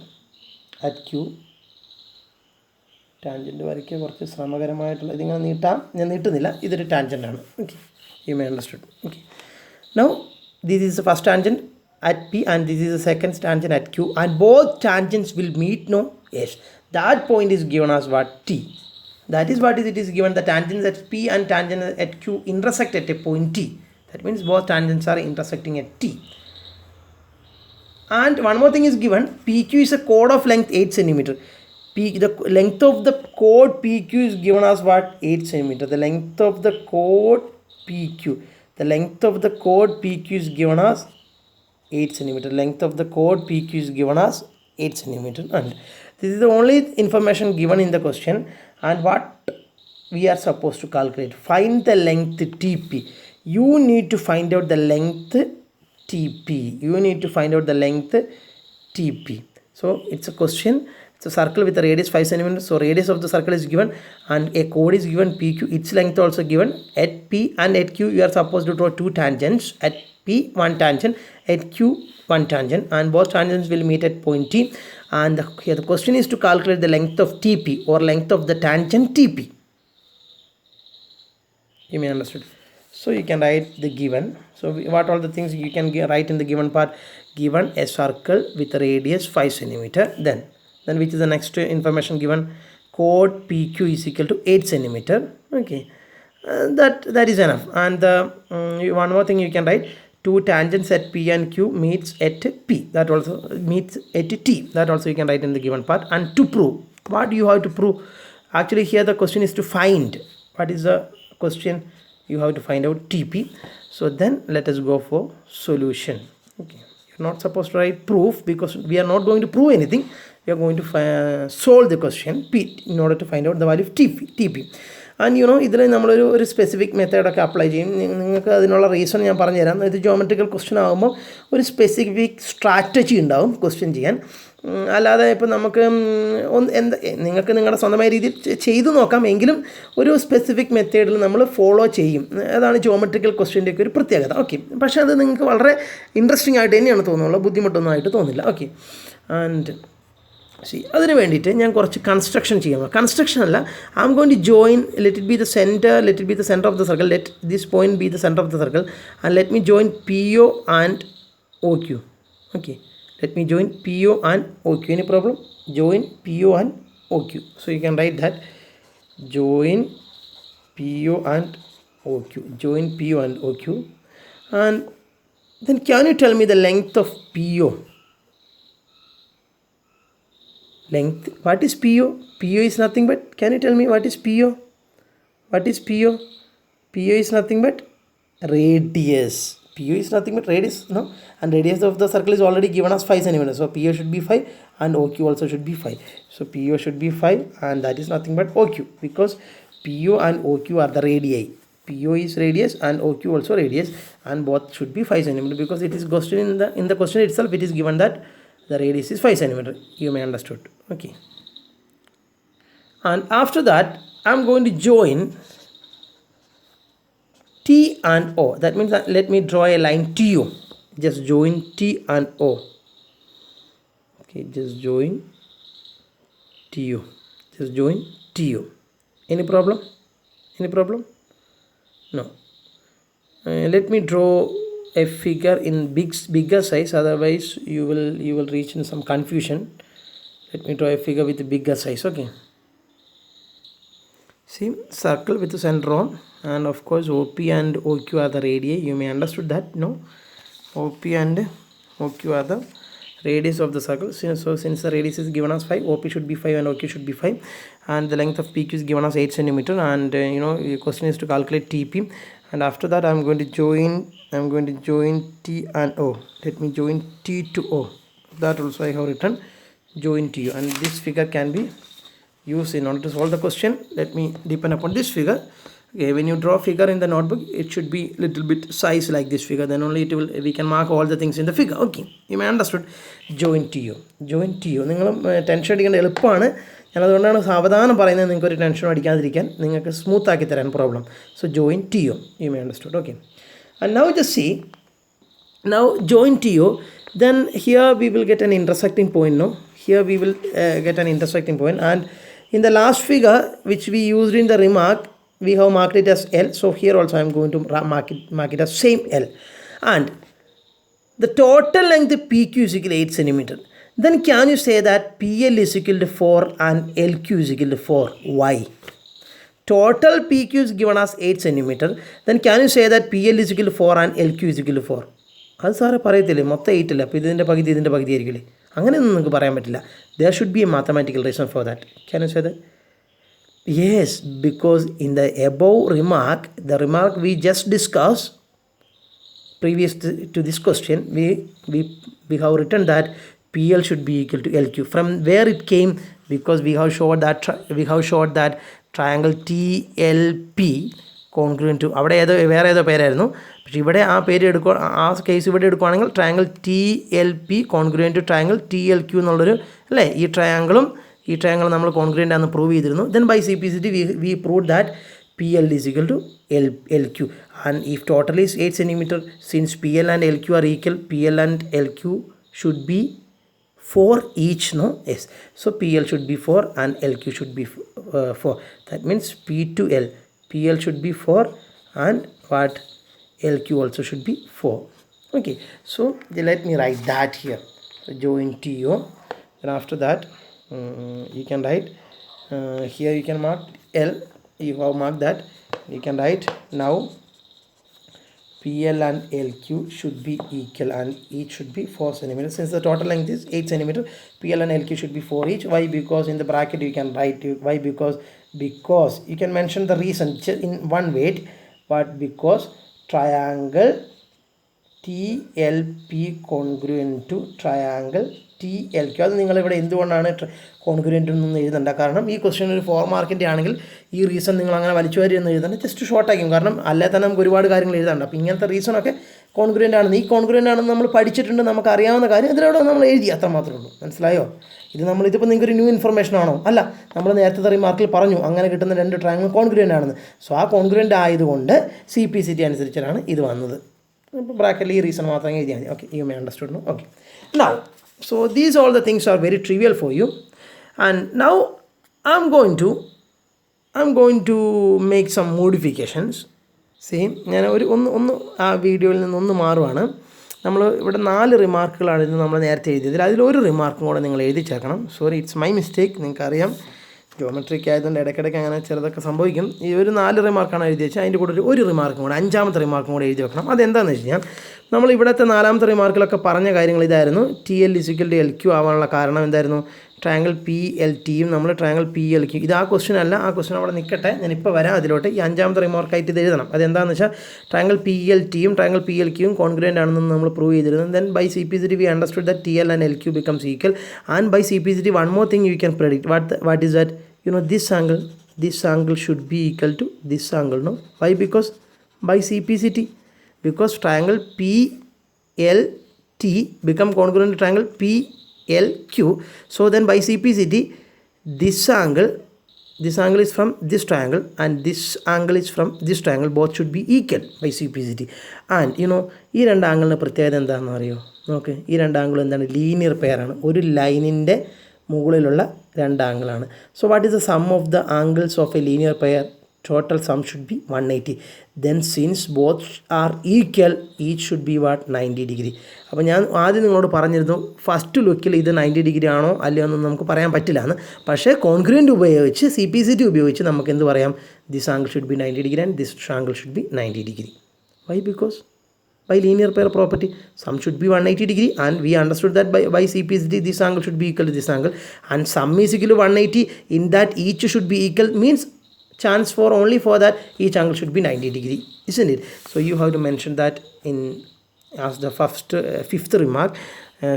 A: at Q. Tangent വരയ്ക്കുക കുറച്ച് ശ്രമകരമായിട്ടുള്ള ഇതിങ്ങനെ നീട്ടാം, ഞാൻ നീട്ടുന്നില്ല. ഇതൊരു tangent ആണ്. Okay, you may understood. Okay, now this is the first tangent at P and this is the second tangent at Q, and both tangents will meet, no? Yes, that point is given as what? T. That is what it is given. The tangents at P and tangent at Q intersect at a point T. That means both tangents are intersecting at T. And one more thing is given. PQ is a chord of length 8 cm. The length of the chord PQ is given as what? 8 cm. The length of the chord PQ. The length of the chord PQ is given as 8 cm. Length of the chord PQ is given as 8 cm. And this is the only information given in the question. And what we are supposed to calculate? Find the length TP. You need to find out the length TP. You need to find out the length TP. So it's a question. It's a circle with a radius 5 cm. So radius of the circle is given and a chord is given PQ. Its length also given. At P and at Q you are supposed to draw two tangents. At P one tangent, at Q one tangent, and both tangents will meet at point T. And here the question is to calculate the length of TP or length of the tangent TP. You may understood. So you can write the given. So what all the things you can write in the given part? Given a circle with a radius 5 cm. Then which is the next information given? Chord PQ is equal to 8 cm. Okay, that is enough. And one more thing you can write. Two tangents at P and Q meets at P. That also meets at T. That also you can write in the given part. And to prove, what do you have to prove? Actually here the question is to find. What is the question? You have to find out TP. So then let us go for solution. Okay, you're not supposed to write proof because we are not going to prove anything. We are going to solve the question P in order to find out the value of TP. And you know ഇതിൽ നമ്മളൊരു specific മെത്തേഡൊക്കെ apply ചെയ്യും. നിങ്ങൾക്ക് അതിനുള്ള reason ഞാൻ പറഞ്ഞുതരാം. ഇത് geometrical question ആകുമ്പോൾ ഒരു സ്പെസിഫിക് സ്ട്രാറ്റജി ഉണ്ടാവും ക്വസ്റ്റ്യൻ ചെയ്യാൻ. അല്ലാതെ ഇപ്പോൾ നമുക്ക് നിങ്ങൾക്ക് നിങ്ങളുടെ സ്വന്തമായ രീതിയിൽ ചെയ്തു നോക്കാം, എങ്കിലും ഒരു സ്പെസിഫിക് മെത്തേഡിൽ നമ്മൾ ഫോളോ ചെയ്യും. അതാണ് ജോമെട്രിക്കൽ ക്വസ്റ്റ്യൻ്റെയൊക്കെ ഒരു പ്രത്യേകത. ഓക്കെ, പക്ഷേ അത് നിങ്ങൾക്ക് വളരെ ഇൻട്രസ്റ്റിംഗ് ആയിട്ട് തന്നെയാണ് തോന്നുള്ളൂ, ബുദ്ധിമുട്ടൊന്നും ആയിട്ട് തോന്നില്ല. ഓക്കെ, ആൻഡ് അതിന് വേണ്ടിയിട്ട് ഞാൻ കുറച്ച് കൺസ്ട്രക്ഷൻ ചെയ്യാം. കൺസ്ട്രക്ഷൻ അല്ല, I'm going to join, let it be the centre of the circle, let this point be the centre of the circle and let me join PO and OQ. Okay, let me join PO and OQ. Any problem? Join PO and OQ. So you can write that, join PO and OQ, join PO and OQ. And then can you tell me the length of PO? Length, what is PO? PO is nothing but, can you tell me what is PO? What is PO? PO is nothing but radius. PO is nothing but radius, no? And radius of the circle is already given as 5 cm. So PO should be 5 and OQ also should be 5. So PO should be 5 and that is nothing but OQ, because PO and OQ are the radii. PO is radius and OQ also radius, and both should be 5 cm, because it is question in the question itself it is given that the radius is 5 cm. You may understood. Okay, and after that I am going to join T and O. That means that let me draw a line TO. Just join T and O. Okay, just join TO. is join TO. Any problem? Any problem? No. Let me draw a figure in bigger size, otherwise you will reach in some confusion. Let me draw a figure with bigger size. Okay, see, circle with the center on, and of course OP and OQ are the radii. You may understood that, no? OP and OQ are the radius of the circle. So since the radius is given as 5, OP should be 5 and OQ should be 5, and the length of PQ is given as 8 centimeter. And the question is to calculate TP, and after that I'm going to join T and O. Let me join T to O. That also I have written join TO, and this figure can be used in order to solve the question. Let me depend upon this figure. Okay, when you draw a figure in the notebook, it should be little bit size like this figure, then only we can mark all the things in the figure. Okay, you may understood. Join TO. നിങ്ങൾ tension അടിക്കേണ്ട എളുപ്പമാണ്. ഞാൻ അതുകൊണ്ടാണ് സാവധാനം പറയുന്നത്, നിങ്ങൾക്ക് ഒരു tension അടിക്കാതിരിക്കാൻ, നിങ്ങൾക്ക് സ്മൂത്ത് ആക്കി തരാൻ problem. So join TO, you may understood. Okay, and now just see, now join TO, then here we will get an intersecting point. No, here we will get an intersecting point, and in the last figure which we used in the remark, we have marked it as L. So here also I am going to mark it as same L, and the total length PQ is equal to 8 centimeter. Then can you say that PL is equal to 4 and LQ is equal to 4? Why? Total PQ is given as 8 centimeter. Then can you say that PL is equal to 4 and LQ is equal to 4? അത് സാറെ പറയത്തില്ലേ, മൊത്തം 8 അല്ല, അപ്പോൾ ഇതിൻ്റെ പകുതി ആയിരിക്കില്ലേ? അങ്ങനെയൊന്നും നിങ്ങൾക്ക് പറയാൻ പറ്റില്ല. There should be a mathematical reason for that. Can you say that? Yes, because in the above remark, the remark we just discussed previous to this question, we have written that PL should be equal to LQ. From where it came? Because we have showed that triangle TLP congruent to, അവിടെ വേറെ ഏതോ പേരായിരുന്നു, പക്ഷേ ഇവിടെ ആ പേര് എടുക്കുക, ആ കേസ് ഇവിടെ എടുക്കുകയാണെങ്കിൽ triangle TLP congruent to triangle TLQ എന്നുള്ളൊരു, അല്ലേ? ഈ ട്രയാങ്കിൾ നമ്മൾ കോൺഗ്രുവൻ്റ് ആണെന്ന് പ്രൂവ് ചെയ്തിരുന്നു. Then bye CPCT we proved that PL is equal to LQ, and if total is 8 centimeter, since PL and LQ are equal, PL and LQ should be 4 each, no? Yes, so PL should be 4 and LQ should be 4. That means P to L, PL should be 4 and what, LQ also should be 4. Okay, so let me write that here. So join TO, and after that you can write here, you can mark L, you have marked that, you can write now PL and LQ should be equal and each should be 4 cm. Since the total length is 8 cm, PL and LQ should be 4 each. Why? Because in the bracket you can write, why? Because you can mention the reason in one way, but because triangle TLP congruent to triangle TLQ, അത് നിങ്ങളിവിടെ എന്തുകൊണ്ടാണ് congruent എന്നൊന്നും എഴുതണ്ട, കാരണം ഈ question ഒരു 4 മാർക്കിൻ്റെ ആണെങ്കിൽ ഈ റീസൺ നിങ്ങൾ അങ്ങനെ വലിച്ചു വാരി എന്ന് എഴുതണ്ട, ജസ്റ്റ് ഷോർട്ടാക്കും, കാരണം അല്ലേ തന്നെ നമുക്ക് ഒരുപാട് കാര്യങ്ങൾ എഴുതാണ്ട്. അപ്പോൾ ഇങ്ങനത്തെ റീസണൊക്കെ കോൺഗ്രുവൻ്റ് ആണെന്ന്, ഈ കോൺഗ്രുവൻ്റ് ആണെന്ന് നമ്മൾ പഠിച്ചിട്ടുണ്ട്, നമുക്ക് അറിയാവുന്ന കാര്യം ഇതിലൂടെ നമ്മൾ എഴുതി, അത്ര മാത്രമേ ഉള്ളൂ. മനസ്സിലായോ? ഇതിപ്പോൾ നിങ്ങൾക്കൊരു ന്യൂ ഇൻഫർമേഷൻ ആണോ? അല്ല, നമ്മൾ നേരത്തെ റിമാർക്കിൽ പറഞ്ഞു അങ്ങനെ കിട്ടുന്ന 2 ട്രയാങ്കിൾ കോൺഗ്രുവൻ്റ് ആണെന്ന്. സോ ആ കോൺഗ്രുവൻ്റ് ആയതുകൊണ്ട് CPCT അനുസരിച്ചാണ് ഇത് വന്നത്. ഇപ്പോൾ ബ്രാക്കറ്റിൽ ഈ റീസൺ മാത്രമേ എഴുതിയാൽ മതി. Okay, you may understood. No? Okay, now so these all the things are very trivial for you, and now I'm going to make some modifications. Same ഞാൻ ഒന്ന് ആ വീഡിയോയിൽ നിന്നൊന്ന് മാറുവാണ്. നമ്മൾ ഇവിടെ 4 റിമാർക്കുകളാണ് ഇത് നമ്മൾ നേരത്തെ എഴുതിയതിൽ, അതിലൊരു റിമാർക്കും കൂടെ നിങ്ങൾ എഴുതി ചേർക്കണം. Sorry, it's my mistake. നിങ്ങൾക്കറിയാം ജോമെട്രിക്ക് ആയതുകൊണ്ട് ഇടയ്ക്കിടയ്ക്ക് അങ്ങനെ ചിലതൊക്കെ സംഭവിക്കും. ഈ ഒരു 4 റിമാർക്കാണ് എഴുതി വെച്ചാൽ അതിൻ്റെ കൂടെ ഒരു റിമാർക്കും കൂടെ, 5ാമത്തെ റിമാർക്കും കൂടെ എഴുതി വെക്കണം. അതെന്താണെന്ന് വെച്ച് കഴിഞ്ഞാൽ നമ്മൾ ഇവിടുത്തെ 4ാമത്തെ റിമാർക്കിലൊക്കെ പറഞ്ഞ കാര്യങ്ങൾ ഇതായിരുന്നു. TL = LQ ആവാനുള്ള കാരണം എന്തായിരുന്നു? ട്രയാങ്കിൾ PLTയും നമ്മൾ ട്രയാങ്കിൾ PLQ. ഇത് ആ ക്വസ്റ്റ്യൻ അല്ല, ആ ക്വസ്റ്റ്യൻ അവിടെ നിൽക്കട്ടെ, ഞാനിപ്പോൾ വരാം അതിലോട്ട്. ഈ 5ാമത്തെ റിമാർക്കായിട്ട് ഇത് എഴുതണം. അതെന്താണെന്ന് വെച്ചാൽ ട്രയാങ്കിൾ PLTയും ട്രയാങ്കിൾ PLQയും കോൺഗ്രുവൻ്റ് ആണെന്ന് നമ്മൾ പ്രൂവ് ചെയ്തിരുന്നു. Then bye CPCT we understood that TL and LQ becomes equal, and by CPCT one more thing you can predict. What is that? This angle should be equal to this angle, no? Why? Because by CPCT, because triangle PLT become congruent to triangle PLQ. So then by CPCT, this angle is from this triangle and this angle is from this triangle. Both should be equal by CPCT. And ഈ 2 ആംഗിളിൻ്റെ പ്രത്യേകത എന്താണെന്ന് അറിയോ? Okay, ഈ 2 angle എന്താണ്? Linear പെയറാണ്. ഒരു ലൈനിൻ്റെ മുകളിലുള്ള രണ്ട് ആംഗിളാണ്. So what is the sum of the angles of a linear pair? Total sum should be 180. Then since both are equal, each should be what? 90 degree. അപ്പോൾ ഞാൻ ആദ്യം നിങ്ങളോട് പറഞ്ഞിരുന്നു ഫസ്റ്റ് ലുക്കിൽ ഇത് 90 ഡിഗ്രി ആണോ അല്ലയോ എന്ന് നമുക്ക് പറയാൻ പറ്റില്ല എന്ന്. പക്ഷേ കോൺഗ്രുവൻ്റ് ഉപയോഗിച്ച് CPCT ഉപയോഗിച്ച് നമുക്ക് എന്ത് പറയാം? This angle should be 90 degree and this angle should be 90 degree. Why? Because by linear pair property sum should be 180 degree, and we understood that by CPCT this angle should be equal to this angle, and sum is equal to 180. In that each should be equal means chance for only for that each angle should be 90 degree, isn't it? So you have to mention that in as the fifth remark.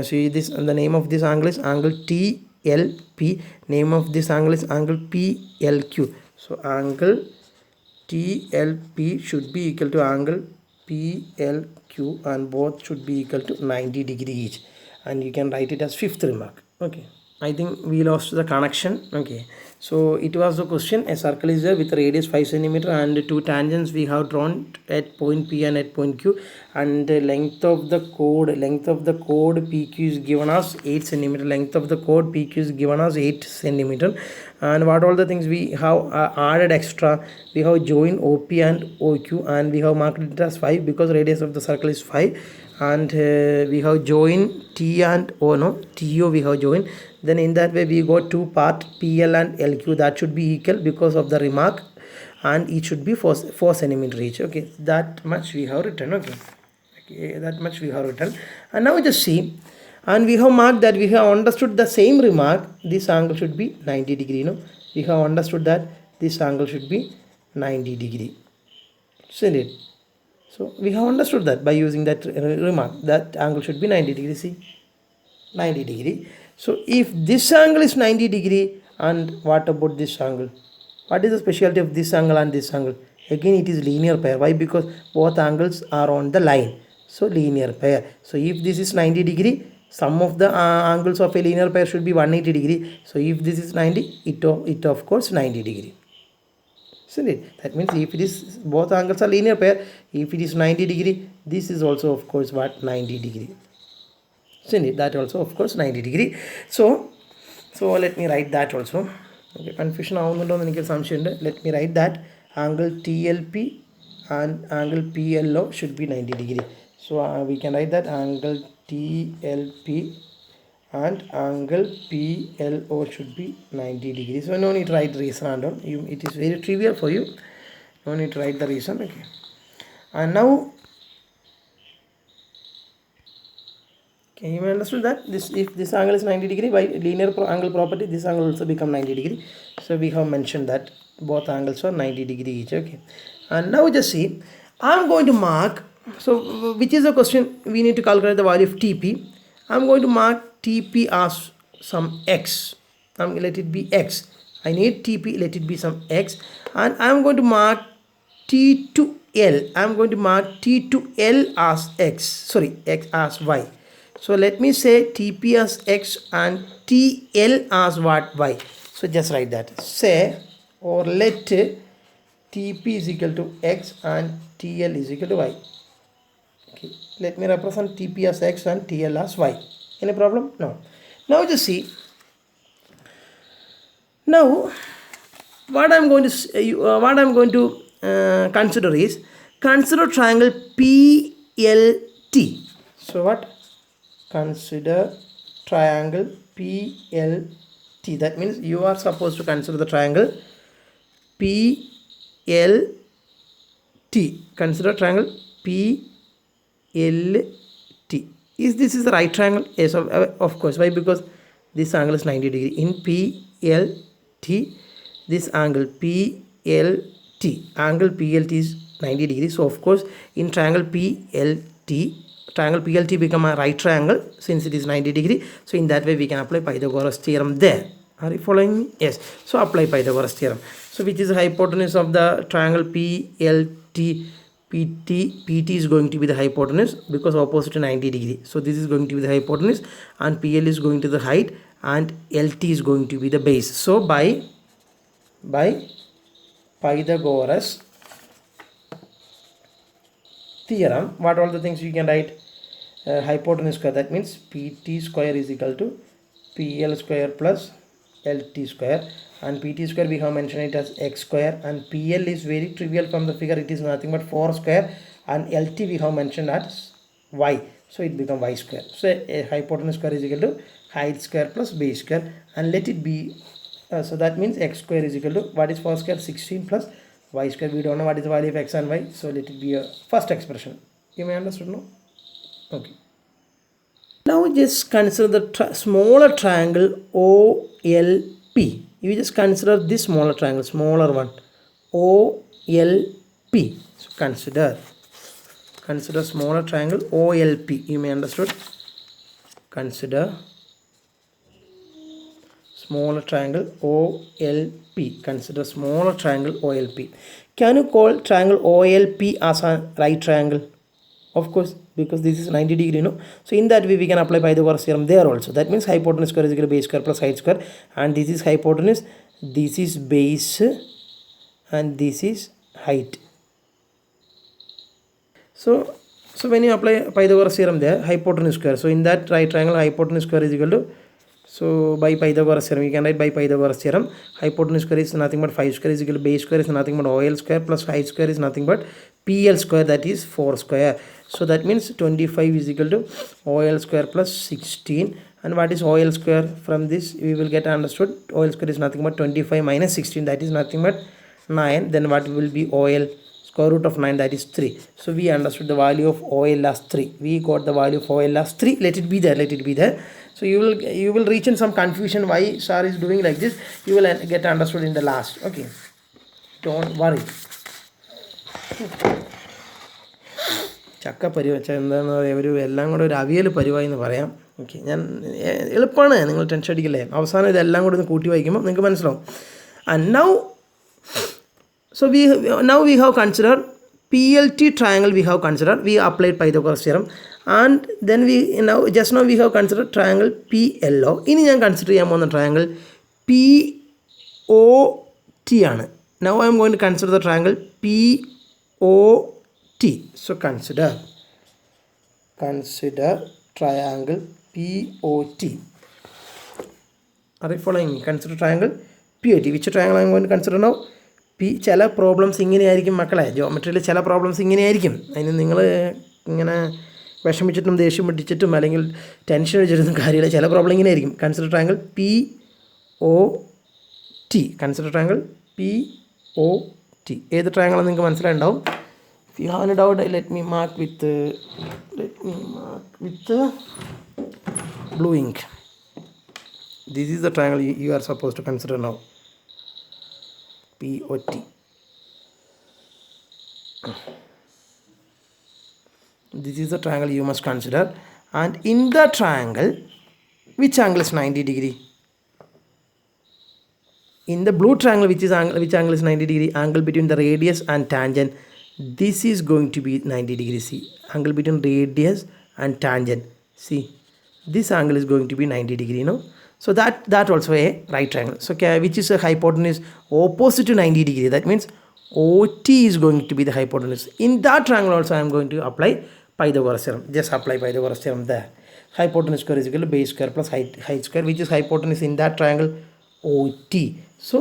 A: See this, the name of this angle is angle TLP. Name of this angle is angle PLQ. So angle TLP should be equal to angle PLQ, and both should be equal to 90 degree each, and you can write it as fifth remark. Okay, I think we lost the connection. Okay, so it was the question: a circle is there with a radius 5 cm and two tangents we have drawn at point P and at point Q, and the length of the chord PQ is given as 8 cm. Length of the chord PQ is given as 8 cm. And what all the things we have added extra? We have joined OP and OQ, and we have marked it as 5 because radius of the circle is 5. And we have joined T and O, no, TO we have joined. Then in that way we got two part PL and LQ, that should be equal because of the remark, and each should be 4 cm each. Okay, that much we have written. Okay, that much we have written. And now just see, and we have marked that we have understood the same remark. This angle should be 90 degree. No, we have understood that this angle should be 90 degree, isn't it? So we have understood that by using that remark, that angle should be 90 degree. See, 90 degree. So if this angle is 90 degree, and what about this angle? What is the specialty of this angle and this angle? Again it is linear pair. Why? Because both angles are on the line. So linear pair. So if this is 90 degree, sum of the angles of a linear pair should be 180 degree. So if this is 90, it of course 90 degree. Isn't it? That means if it is both angles are linear pair, if it is 90 degree, this is also of course what? 90 degree. Isn't it? That also of course 90 degree. So let me write that also. Okay, confusion ആവുന്നുണ്ടോ എന്ന് എനിക്ക് സംശയമുണ്ട്. Let me write that angle TLP and angle PLO should be 90 degree. So we can write that angle TLP and angle PLO should be 90 degrees. So no need to write reason and all. It is very trivial for you. No need to write the reason. Okay. And now, can you understand that if this angle is 90 degree, by linear angle property, this angle also become 90 degree. So we have mentioned that both angles are 90 degree each. Okay. And now just see, I am going to mark. So which is the question? We need to calculate the value of TP. I am going to mark TP as some x. Let it be x. I need TP, let it be some x. And I am going to mark T to L. I am going to mark T to L as x. Sorry, x as y. So let me say TP as x and TL as what? Y. So just write that. Say or let TP is equal to x and TL is equal to y. Okay. Let me represent TP as x and TL as y. Any problem? No. Now just see. Now what I'm going to consider is consider triangle PLT. So what? Consider triangle PLT. That means you are supposed to consider the triangle PLT. Consider triangle PLT. Is this the right triangle? Yes, of course. Why? Because this angle is 90 degree. In PLT, this angle PLT, angle PLT is 90 degree. So of course in triangle PLT become a right triangle since it is 90 degree. So in that way we can apply Pythagoras theorem there. Are you following me? Yes. So apply Pythagoras theorem. So which is the hypotenuse of the triangle PLT? PT is going to be the hypotenuse because opposite to 90 degree. So this is going to be the hypotenuse and PL is going to the height and LT is going to be the base. So by Pythagoras theorem, what all the things you can write? Hypotenuse square, that means PT square is equal to PL square plus LT square, and PT square we have mentioned it as X square, and PL is very trivial from the figure, it is nothing but 4 square, and LT we have mentioned as Y, so it becomes Y square. So a hypotenuse square is equal to height square plus base square, and let it be so that means X square is equal to, what is 4 square? 16 plus Y square. We don't know what is the value of X and Y, so let it be a first expression. You may understand, no? Okay. Now just consider the smaller triangle OLP. You just consider this smaller triangle, smaller one, OLP. So consider smaller triangle OLP. You may understood. Consider smaller triangle OLP. Consider smaller triangle OLP. Can you call triangle OLP as a right triangle? Of course, because this is 90 degree, no? So in that way we can apply Pythagoras theorem there also. That means hypotenuse square is equal to base square plus height square, and this is hypotenuse, this is base, and this is height. So when you apply Pythagoras theorem there, hypotenuse square, so in that right triangle hypotenuse square is equal to, so by Pythagoras theorem, you can write by Pythagoras theorem, hypotenuse square is nothing but 5 square is equal to base square is nothing but OL square plus height square is nothing but PL square, that is 4 square. So that means 25 is equal to OL square plus 16. And what is OL square? From this we will get understood. OL square is nothing but 25 minus 16, that is nothing but 9. Then what will be OL? Square root of 9, that is 3. So we understood the value of OL as 3. We got the value of OL as 3. Let it be there. Let it be there. So you will reach in some confusion why sir is doing like this. You will get understood in the last. Okay. Don't worry. ചക്ക പരിവ എന്താണെന്ന് പറയുക, ഒരു എല്ലാം കൂടെ ഒരു അവിയൽ പരിവായി എന്ന് പറയാം. Okay, ഞാൻ എളുപ്പമാണ്, നിങ്ങൾ ടെൻഷൻ അടിക്കില്ലേ. അവസാനം ഇതെല്ലാം കൂടെ ഒന്ന് കൂട്ടി വായിക്കുമ്പോൾ നിങ്ങൾക്ക് മനസ്സിലാവും. And now we have considered PLT triangle, we have considered, we applied Pythagoras theorem, and then just now we have considered triangle PLO. ഇനി ഞാൻ കൺസിഡർ ചെയ്യാൻ പോകുന്ന ട്രയാങ്കിൾ POT ആണ്. Now I am going to consider the triangle POT. So consider triangle POT. Are you following me? Consider triangle POT. Which triangle I am going to consider now? ചില problems ഇങ്ങനെയായിരിക്കും മക്കളെ, ജോമെട്രിയിൽ ചില problems ഇങ്ങനെയായിരിക്കും. അതിന് നിങ്ങൾ ഇങ്ങനെ വിഷമിച്ചിട്ടും ദേഷ്യം പിടിച്ചിട്ടും അല്ലെങ്കിൽ ടെൻഷൻ അടിച്ചിട്ടൊന്നും കാര്യമില്ല. ചില പ്രോബ്ലം ഇങ്ങനെയായിരിക്കും. Consider triangle POT. Consider triangle POT. ഏത് ട്രയാങ്കിളാണ് നിങ്ങൾക്ക് മനസ്സിലായിട്ടുണ്ടാവും. If you have any doubt, let me mark with blue ink. This is the triangle you are supposed to consider now. POT. This is the triangle you must consider, and in the triangle, which angle is 90 degree? In the blue triangle, which angle is 90 degree? Angle between the radius and tangent. This is going to be 90 degree. See, angle between radius and tangent. See, this angle is going to be 90 degree, no? So that also a right triangle. So which is a hypotenuse opposite to 90 degree. That means OT is going to be the hypotenuse. In that triangle also I am going to apply Pythagoras theorem. Just apply Pythagoras theorem there. Hypotenuse square is equal to base square plus height square, which is hypotenuse in that triangle OT. So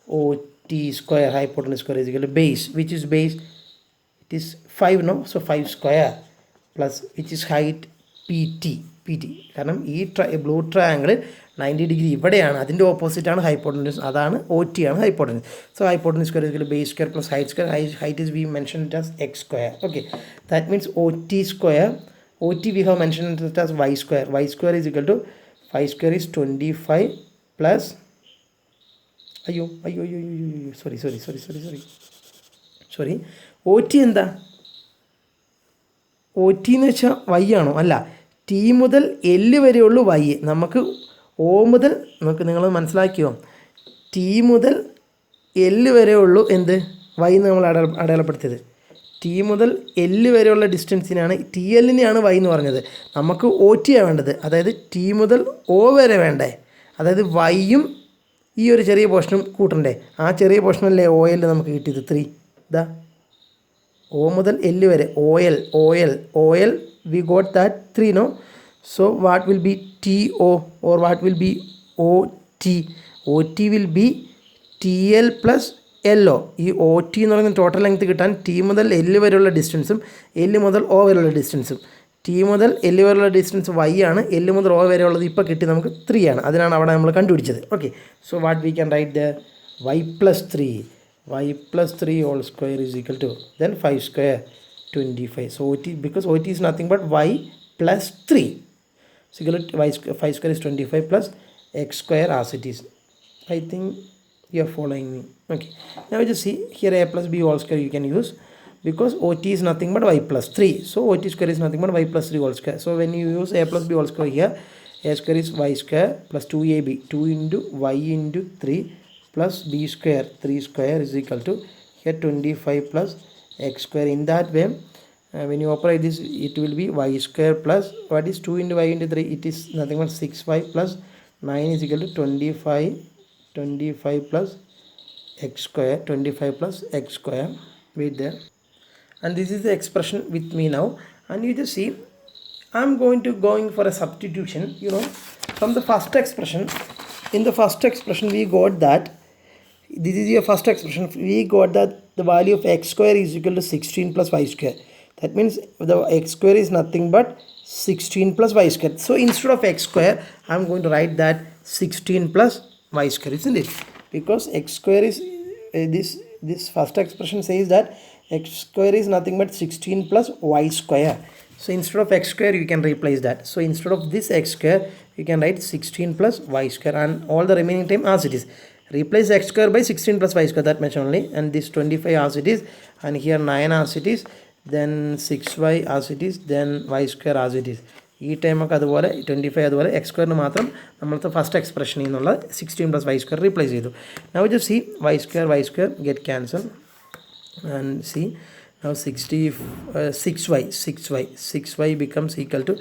A: OT square, hypotenuse square is equal to base. Which is base? It is 5, no? So 5 square plus which is height PT. കാരണം ഈ blue triangle 90 degree ഇവിടെയാണ്, അതിൻ്റെ ഓപ്പോസിറ്റാണ് hypotenuse, അതാണ് OT ആണ് hypotenuse. So hypotenuse square is base square plus height square. Height is we mention it as X square. Okay, that means OT square. OT we have mentioned it as Y square. Y square is equal to 5 square is 25 plus sorry OT എന്താ? OT എന്ന് വെച്ചാൽ Y ആണോ? അല്ല, T മുതൽ L വരെയുള്ളൂ Y. നമുക്ക് O മുതൽ നിങ്ങൾ മനസ്സിലാക്കിയോ, T മുതൽ L വരെയുള്ളൂ എന്ത് Y എന്ന് നമ്മൾ അടയാളപ്പെടുത്തിയത്. T മുതൽ L വരെയുള്ള ഡിസ്റ്റൻസിനാണ് TLനെയാണ് Y എന്ന് പറഞ്ഞത്. നമുക്ക് OT ആണ് വേണ്ടത്, അതായത് T മുതൽ O വരെ വേണ്ടേ, അതായത് Yയും ഈ ഒരു ചെറിയ പോർഷനും കൂട്ടണ്ടേ. ആ ചെറിയ പോർഷനല്ലേ OL നമുക്ക് കിട്ടിയത് 3. ഇതാ O മുതൽ L വരെ OL we got that 3, no? So what will be TO or what will be OT? OT will be TL plus LO. ഈ ഒ ടി എന്ന് പറയുന്ന ടോട്ടൽ ലെങ്ത് കിട്ടാൻ ടി മുതൽ എൽ വരെയുള്ള ഡിസ്റ്റൻസും എൽ മുതൽ ഒ വരെയുള്ള ഡിസ്റ്റൻസും, ടി മുതൽ എൽ വരെയുള്ള ഡിസ്റ്റൻസ് വൈ ആണ്, എൽ മുതൽ ഒ വരെയുള്ളത് ഇപ്പോൾ കിട്ടി നമുക്ക് 3 ആണ്. അതിനാണ് അവിടെ നമ്മൾ കണ്ടുപിടിച്ചത്. Okay, so what we can write the y plus 3 whole square is equal to then 5 square 25. So OT, because OT is nothing but y plus 3. So equal to 5 square is 25 plus x square as it is. I think you are following me. Okay, now you just see here a plus b whole square you can use, because OT is nothing but y plus 3. So OT square is nothing but y plus 3 whole square. So when you use a plus b whole square here, a square is y square plus 2ab, 2 into y into 3 plus b square 3 square is equal to here 25 plus x square. In that way, when you operate this, it will be y square plus what is 2 into y into 3, it is nothing but 6y plus 9 is equal to 25 plus x square, 25 plus x square. Wait there, and this is the expression with me now. And you just see I'm going for a substitution, from the first expression. In the first expression we got that this is your first expression. We got that the value of x square is equal to 16 plus y square. That means the x square is nothing but 16 plus y square. So instead of x square, I am going to write that 16 plus y square, isn't it? Because x square is this first expression says that x square is nothing but 16 plus y square. So instead of x square, you can replace that. So instead of this x square, you can write 16 plus y square, and all the remaining time as it is. Replace x square by 16 plus y square, that much only, and this 25 as it is, and here 9 as it is, then 6y as it is, then y square as it is. ഈ ടൈമൊക്കെ അതുപോലെ 25 അതുപോലെ X സ്ക്വയറിന് മാത്രം നമ്മളത്തെ first എക്സ്പ്രഷനിൽ നിന്നുള്ള 16 plus y square replace ചെയ്തു. Now just see y square get cancel and see now 6y becomes equal to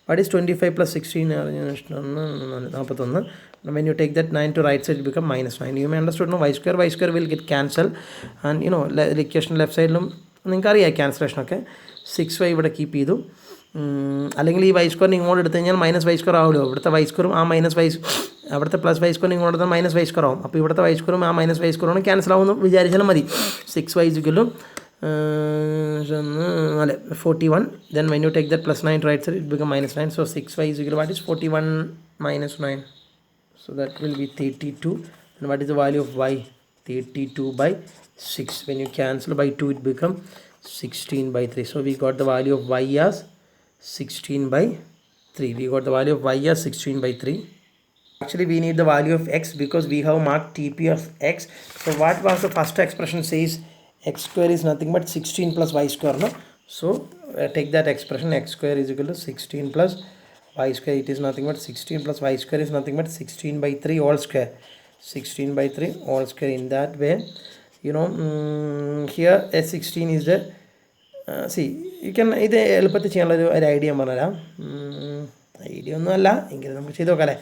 A: what is 25 plus 16 41. When you take that 9 to right side, it become minus 9. You may understood, no? Y square will get cancelled, and equation left side നിങ്ങൾക്ക് അറിയാം cancellation ഒക്കെ. 6y ഇവിടെ keep ചെയ്തു. അല്ലെങ്കിൽ ഈ Y സ്ക്വയറിന് ഇങ്ങോട്ട് എടുത്തു കഴിഞ്ഞാൽ മൈനസ് വൈ സ്ക്വയർ ആവുമല്ലോ. ഇവിടുത്തെ വൈ സ്ക്വയറും ആ മൈനസ് വൈ, അവിടുത്തെ പ്ലസ് വൈ സ്ക്വയറിന് ഇങ്ങോട്ട് എടുത്താൽ മൈനസ് വൈ സ്ക്വയർ ആവും. അപ്പോൾ ഇവിടുത്തെ വൈ സ്ക്വയറും ആ മൈനസ് വൈ സ്ക്വയറും ക്യാൻസൽ ആവുമെന്ന് വിചാരിച്ചാലും മതി. 6y = 41. Then when you take that plus 9 right side, it become minus 9. So 6y = what is 41 minus 9? So that will be 32. And what is the value of y? 32 by 6. When you cancel by 2, it become 16 by 3. So we got the value of y as 16 by 3. We got the value of y as 16 by 3. Actually, we need the value of x because we have marked TP of x. So what was the first expression says? X square is nothing but 16 plus y square, no? So take that expression, x square is equal to 16 plus y square. It is nothing but 16 plus y square is nothing but 16 by 3 whole square. 16 by 3 whole square. In that way, here a 16 is the see, you can ഇത് എളുപ്പത്തിൽ ചെയ്യാനുള്ളൊരു idea പറഞ്ഞുതരാം. Idea ഒന്നുമല്ല എങ്കിലും നമുക്ക് ചെയ്ത് നോക്കാം അല്ലേ.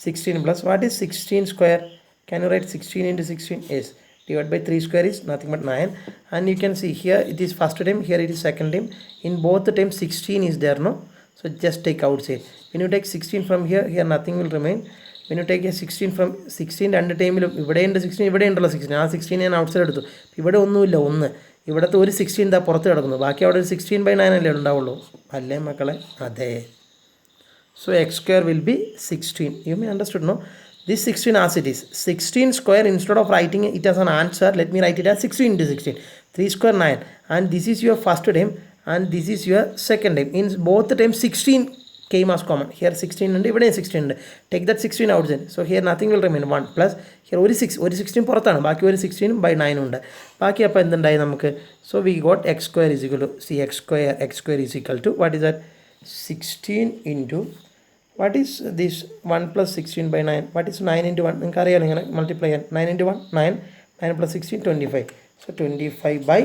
A: 16 plus what is 16 square? Can you write 16 into 16? Yes. Divided by 3 square is nothing but 9. And you can see here it is first term, here it is second term. In both the terms 16 is there, no? So just take outside. When you take 16 from here, here nothing will remain. When you take a 16 from 16 രണ്ട് ടൈമിലും ഇവിടെ ഉണ്ട് 16, ഇവിടെ ഉണ്ടല്ലോ 16. ആ 16 ഞാൻ outside എടുത്തു. ഇവിടെ ഒന്നുമില്ല, ഒന്ന് ഇവിടുത്തെ ഒരു 16 ഇതാ പുറത്ത് കിടക്കുന്നു. ബാക്കി അവിടെ ഒരു 16 by 9 അല്ലേ ഉണ്ടാവുള്ളൂ, അല്ലേ മക്കളെ? അതെ. So x square will be 16. You may understood, no? This 16 as it is. 16 square, instead of writing it as an answer, let me write it as 16 into 16. 3 square 9. And this is your first term and this is your second term. In both the terms 16 came as common. Here 16 and ഇവിടെ 16 ഉണ്ട്. Take that 16 outside. So here nothing will remain. 1 plus here ഒരു 16 പുറത്താണ്, ബാക്കി ഒരു 16 by 9 ഉണ്ട്. ബാക്കി അപ്പോൾ എന്തുണ്ടായി നമുക്ക്? So we got x square is equal to, see x square is equal to what is that? 16 into what is this? 1 plus 16 by 9. What is 9 into 1? നിങ്ങൾക്ക് അറിയാലോ ഇങ്ങനെ മൾട്ടിപ്ലൈ ചെയ്യാൻ. 9 into 1 9. 9 plus 16 25. So 25 by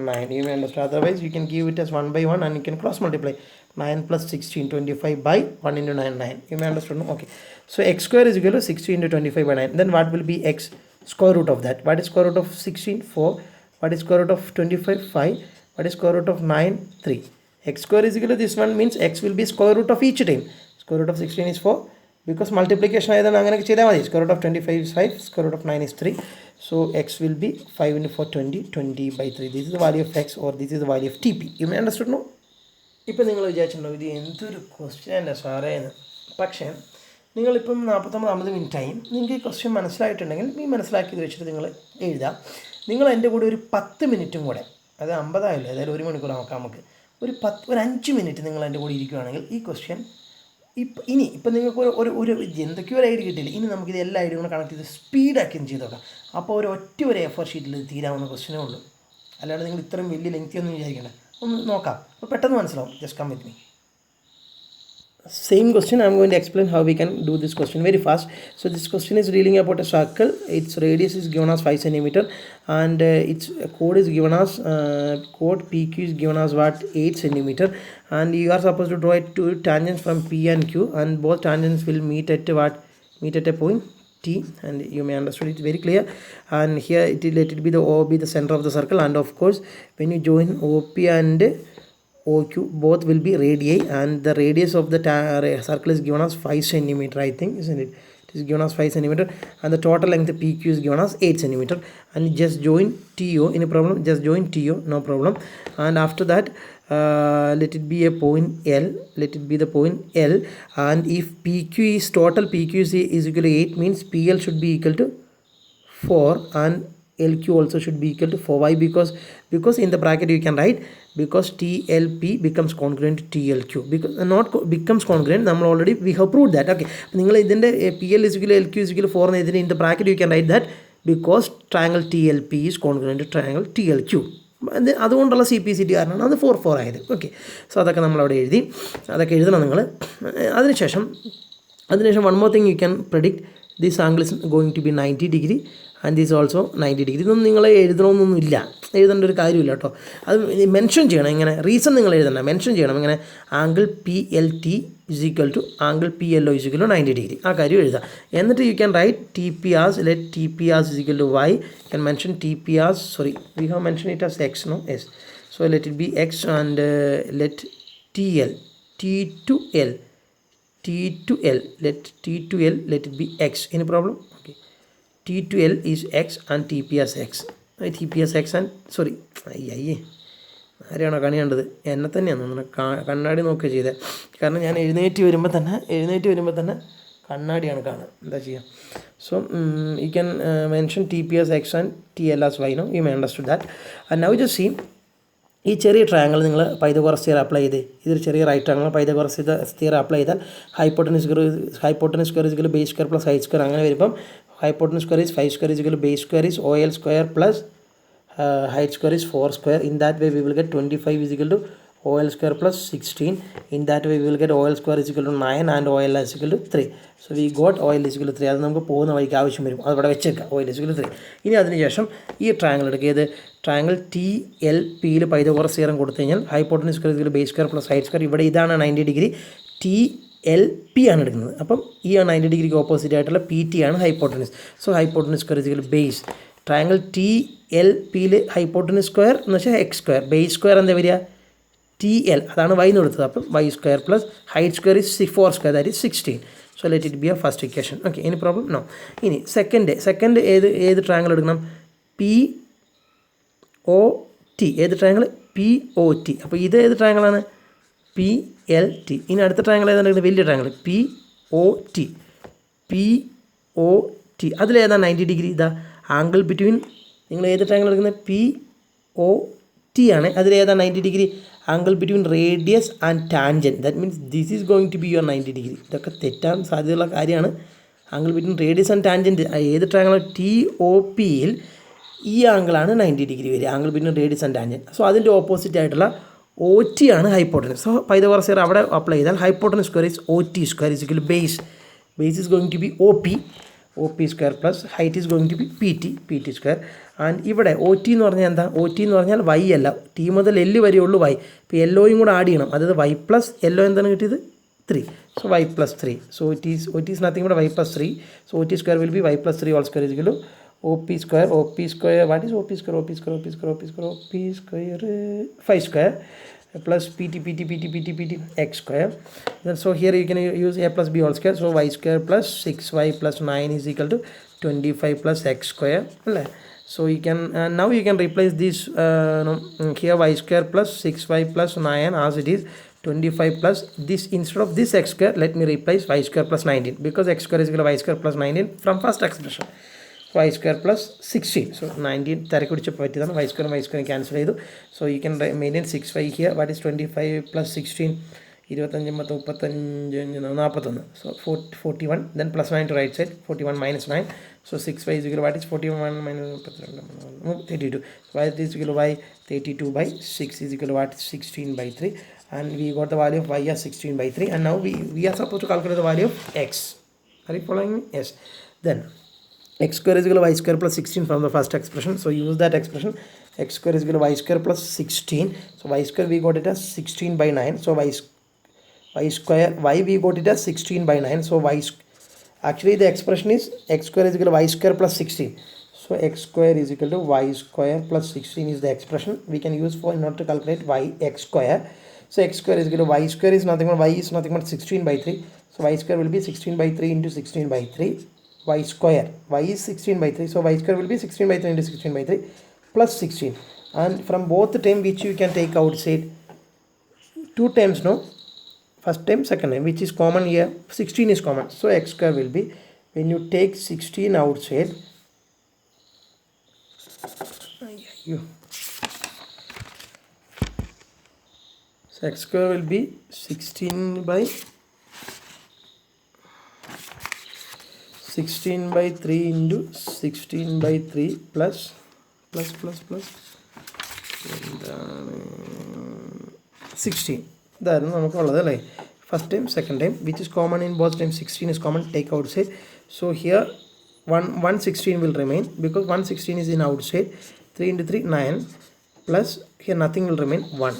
A: 9. You may understand. Otherwise you can give it as 1 by 1 and you can cross multiply. 9 plus 16 25 by 1 into 9 9. You may understand, no? Okay. So x square is equal to 16 into 25 by 9. Then what will be x? Square root of that. What is square root of 16? 4. What is square root of 25? 5. What is square root of 9? 3. x square is equal to this one means x will be square root of each time. Square root of 16 is 4 because multiplication ayadana angane cheyda madi. Square root of 25 is 5, square root of 9 is 3. So x will be 5 into 4 20, 20 by 3. This is the value of x, or this is the value of TP. You may understood, no? ഇപ്പോൾ നിങ്ങൾ വിചാരിച്ചിട്ടുണ്ടോ ഇത് എന്തൊരു question അല്ല സാറേ എന്ന്. പക്ഷേ നിങ്ങളിപ്പം 49 മിനിറ്റായി. നിങ്ങൾക്ക് ഈ ക്വസ്റ്റ്യൻ മനസ്സിലായിട്ടുണ്ടെങ്കിൽ ഈ മനസ്സിലാക്കിയത് വെച്ചിട്ട് നിങ്ങൾ എഴുതാം. നിങ്ങൾ എൻ്റെ കൂടെ ഒരു 10 മിനിറ്റും കൂടെ, അത് 50 ആയില്ല, അതായത് 1 മണിക്കൂർ നോക്കാം, നമുക്ക് ഒരു 5 മിനിറ്റ് നിങ്ങൾ എൻ്റെ കൂടെ ഇരിക്കുകയാണെങ്കിൽ ഈ ക്വസ്റ്റ്യൻ ഇപ്പം നിങ്ങൾക്ക് ഒരു എന്തൊക്കെയോ ഒരു ഐഡിയ കിട്ടിയില്ല. ഇനി നമുക്കിത് എല്ലാ ഐഡിയയും കൂടെ കണക്ട് ചെയ്ത് സ്പീഡാക്കി ചെയ്ത് നോക്കാം. അപ്പോൾ ഒരു എഫർ ഷീറ്റിൽ തീരാവുന്ന ക്വസ്റ്റ്യനേ ഉള്ളൂ. അല്ലാണ്ട് നിങ്ങൾ ഇത്രയും വലിയ ലെങ്തി ഒന്നും വിചാരിക്കേണ്ട. ഒന്ന് നോക്കാം, അപ്പോൾ പെട്ടെന്ന് മനസ്സിലാവും. Just come with me. Same question, I am going to explain how we can do this question very fast. So this question is dealing about a circle. Its radius is given as 5 cm and its chord is given as chord PQ is given as what, 8 cm, and you are supposed to draw two tangents from P and Q, and both tangents will meet at what, meet at a point T, and you may understand it very clear. And here let it be the O be the center of the circle, and of course when you join OP and OQ, both will be radii, and the radius of the circle is given as 5 cm, I think, isn't it? It is given as 5 cm, and the total length of PQ is given as 8 cm, and just join TO. Any problem? Just join TO, no problem. And after that let it be a point L, let it be the point L, and if PQ is total PQ is equal to 8 means PL should be equal to 4 and LQ also should be equal to 4. Why? Because in the bracket you can write, because TLP becomes congruent to TLQ, because not becomes congruent, we have proved that. Okay, നിങ്ങൾ ഇതിൻ്റെ PL is equal to LQ is equal to 4 എന്ന് ഇതിന് in the bracket you can write that because triangle TLP is congruent to triangle TLQ. അതുകൊണ്ടുള്ള CPCT കാരണമാണ് അത് 4 ആയത്. Okay, so അതൊക്കെ നമ്മളവിടെ എഴുതി, അതൊക്കെ എഴുതണം നിങ്ങൾ. അതിനുശേഷം one more thing you can predict, this angle is going to be 90 degree and this also 90 degree. ഇതൊന്നും നിങ്ങൾ എഴുതണമെന്നൊന്നുമില്ല, എഴുതേണ്ട ഒരു കാര്യമില്ല കേട്ടോ. അത് മെൻഷൻ ചെയ്യണം. ഇങ്ങനെ റീസൺ നിങ്ങൾ എഴുതണ്ട, മെൻഷൻ ചെയ്യണം. ഇങ്ങനെ angle PLT is equal to angle PLO is equal to 90 degree, ആ കാര്യം എഴുതാം. എന്നിട്ട് you can write TP as, let TP as is equal to y. You can mention TP as, sorry, we have mentioned it as x, no? Yes. So let it be x, and let TL, T to L, let T to L, let it be x. Any problem? Okay. T to L is x and TP as x. TP as x and, sorry, ആരെയാണോ കണിയേണ്ടത്? എന്നെ തന്നെയാണ്. നമ്മൾ കണ്ണാടി നോക്കുക ചെയ്തത്. കാരണം ഞാൻ എഴുന്നേറ്റ് വരുമ്പോൾ തന്നെ കണ്ണാടിയാണ് കാണുക. എന്താ ചെയ്യുക? So you can mention TP as x and TL as y. No, you may understood that. And now just see, ഈ ചെറിയ ട്രയാങ്കിൾ നിങ്ങൾ പൈതഗോറസ് തിയറം അപ്ലൈ ചെയ്ത്, ഇതൊരു ചെറിയ right triangle Pythagoras theorem apply ചെയ്താൽ hypotenuse square is equal to base square plus height square, അങ്ങനെ വരുമ്പം hypotenuse square is 5 square is equal to base square is OL square plus height square is 4 square. In that way we will get 25 is equal to OL square plus 16. In that way we will get OL square is equal to 9 and OL is equal to 3. So we got OL is equal to 3. അത് നമുക്ക് പോകുന്ന വഴിക്ക് ആവശ്യം വരും, അത് ഇവിടെ വെച്ചേക്കാം. OL is equal to 3. ഇനി അതിനുശേഷം ഈ ട്രയാങ്കിൾ എടുക്കുക. ഏത് ട്രയാങ്കിൾ TLPയിൽ പൈതഗോറസ് തിയറം കൊടുത്തു കഴിഞ്ഞാൽ hypotenuse square is base square plus height square, ഇവിടെ ഇതാണ് 90 ഡിഗ്രി, TLP ആണ് എടുക്കുന്നത്. അപ്പം ഈ 90 ഡിഗ്രിക്ക് ഓപ്പോസിറ്റ് ആയിട്ടുള്ള PT ആണ് hypotenuse. So hypotenuse square is equal to base. Triangle TLPയിൽ ഹൈപ്പോട്ടനസ് സ്ക്വയർ എന്ന് വെച്ചാൽ എക്സ് സ്ക്വയർ, ബേസ് സ്ക്വയർ എന്താ വരിക? TL, അതാണ് y എന്ന് കൊടുത്തത്. അപ്പം y square plus height square is 4 square, that is 16. So let it be a first equation. Okay, any problem? No. ഇനി സെക്കൻഡ് ഏത് ട്രയാങ്കിൾ എടുക്കണം? POT. ഏത് ട്രയാങ്കിൾ? POT. അപ്പോൾ ഇത് ഏത് ട്രയാങ്കിളാണ്? PLT. ഇനി അടുത്ത ട്രയാങ്കിൾ ഏതാണ്? വലിയ ട്രയാങ്കിൾ POT. അതിലേതാണ് 90 ഡിഗ്രി? ഇതാ ആംഗിൾ ബിറ്റ്വീൻ, നിങ്ങൾ ഏത് ട്രയാങ്കിൾ എടുക്കുന്നത്? POT ആണ്. അതിലേതാണ് 90 degree? Angle between radius and tangent. That means this is going to be your 90 degree. ഇതൊക്കെ തെറ്റാൻ സാധ്യതയുള്ള കാര്യമാണ്. Angle between radius and tangent ഏത് ട്രയാങ്കിൾ? TOPയിൽ ഈ ആംഗിളാണ് 90 ഡിഗ്രി വരിക, angle between radius and tangent. So അതിൻ്റെ ഓപ്പോസിറ്റ് ആയിട്ടുള്ള OT ആണ് ഹൈപ്പോട്ടനസ്. സോ പൈതഗോറസ് തിയറം അവിടെ അപ്ലൈ ചെയ്താൽ hypotenuse square is OT square is equal to base is going to be OP square plus height is going to be PT square. And ഇവിടെ OT എന്ന് പറഞ്ഞാൽ എന്താ? OT എന്ന് പറഞ്ഞാൽ y അല്ല, T മുതൽ L വരെയുള്ളൂ y. ഇപ്പോൾ LOയും കൂടെ ആഡ് ചെയ്യണം, അതായത് y പ്ലസ് LO എന്താണ് കിട്ടിയത്? 3. So y plus 3. So OT is nothing but y plus 3. So OT square will be y plus 3 all square is equal to OP square. What is OP square? 5 square. plus pt x square. Then so here you can use a plus b whole square. So y square plus 6y plus 9 is equal to 25 plus x square. So you can now you can replace this here y square plus 6y plus 9 as it is 25 plus this. Instead of this x square, let me replace y square plus 19, because x square is equal to y square plus 19 from first expression. Y square plus 16. So 19 y square cancel. So you can maintain 6y here. What is 25 plus 16? 25 so 41, then plus 9 to right side, 41 minus 9. So 6y is equal to what is 41 minus 32. So y is equal to y 32 by 6 is equal to what? 16 by 3. And we got the value of y as 16 by 3. And now we are supposed to calculate the value of x. Are you following me? Yes. Then x square is equal to y square plus 16 from the first expression. So use that expression. X square is equal to y square plus 16. So y square we got it as 16 by 9. So y square, y we got it as 16 by 9. So actually the expression is x square is equal to y square plus 16. So x square is equal to y square plus 16 is the expression we can use for in order to calculate x square. So x square is equal to y square is nothing but y is nothing but 16 by 3. So y square will be 16 by 3 into 16 by 3. Y square, y is 16 by 3. So y square will be 16 by 3 into 16 by 3 plus 16. And from both the term which you can take outside, two terms, no? First term, second term, which is common here, 16 is common. So x square will be, when you take 16 outside, so x square will be 16 by 3 into 16 by 3 plus and 16. First time, second time, which is common in both times. 16 is common, take outside. So here 116 will remain, because 116 is in outside. 3 into 3 9 plus here nothing will remain, 1.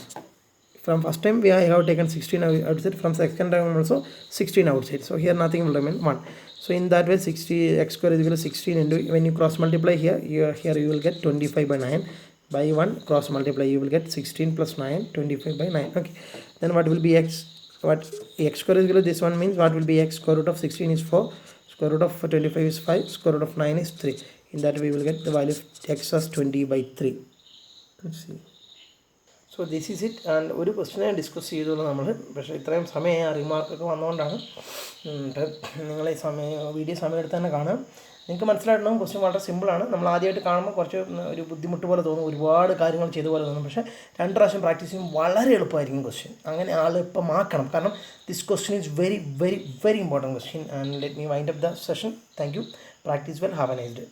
A: From first time we have taken 16 outside, from second time also 16 outside. So here nothing will remain, 1. So in that way, x square is equal to 16 into, when you cross multiply here you will get 25 by 9 by 1 cross multiply, you will get 16 plus 9, 25 by 9. Okay, then what will be x? What x square is equal to this one means what will be x? Square root of 16 is 4, square root of 25 is 5, square root of 9 is 3. In that way we will get the value of x as 20 by 3. Let's see. So this is it. And ഒരു ക്വസ്റ്റ്യനെ discuss ചെയ്തുള്ളൂ നമ്മൾ. പക്ഷേ ഇത്രയും സമയം ആ റിമാർക്കൊക്കെ വന്നുകൊണ്ടാണ് നിങ്ങൾ ഈ video സമയം എടുത്ത് തന്നെ കാണാം. നിങ്ങൾക്ക് മനസ്സിലായിട്ടുണ്ടാകും ക്വസ്റ്റ്യൻ വളരെ സിമ്പിളാണ്. നമ്മൾ ആദ്യമായിട്ട് കാണുമ്പോൾ കുറച്ച് ഒരു ബുദ്ധിമുട്ട് പോലെ തോന്നും, ഒരുപാട് കാര്യങ്ങൾ ചെയ്ത പോലെ തോന്നും. പക്ഷേ 2 പ്രാവശ്യം പ്രാക്ടീസ് ചെയ്യുമ്പോൾ വളരെ എളുപ്പമായിരിക്കും ക്വസ്റ്റ്യൻ. അങ്ങനെ എളുപ്പമാക്കണം. കാരണം this question is very very very important question. And let me wind up the session. Thank you. Practice well. Have A nice day.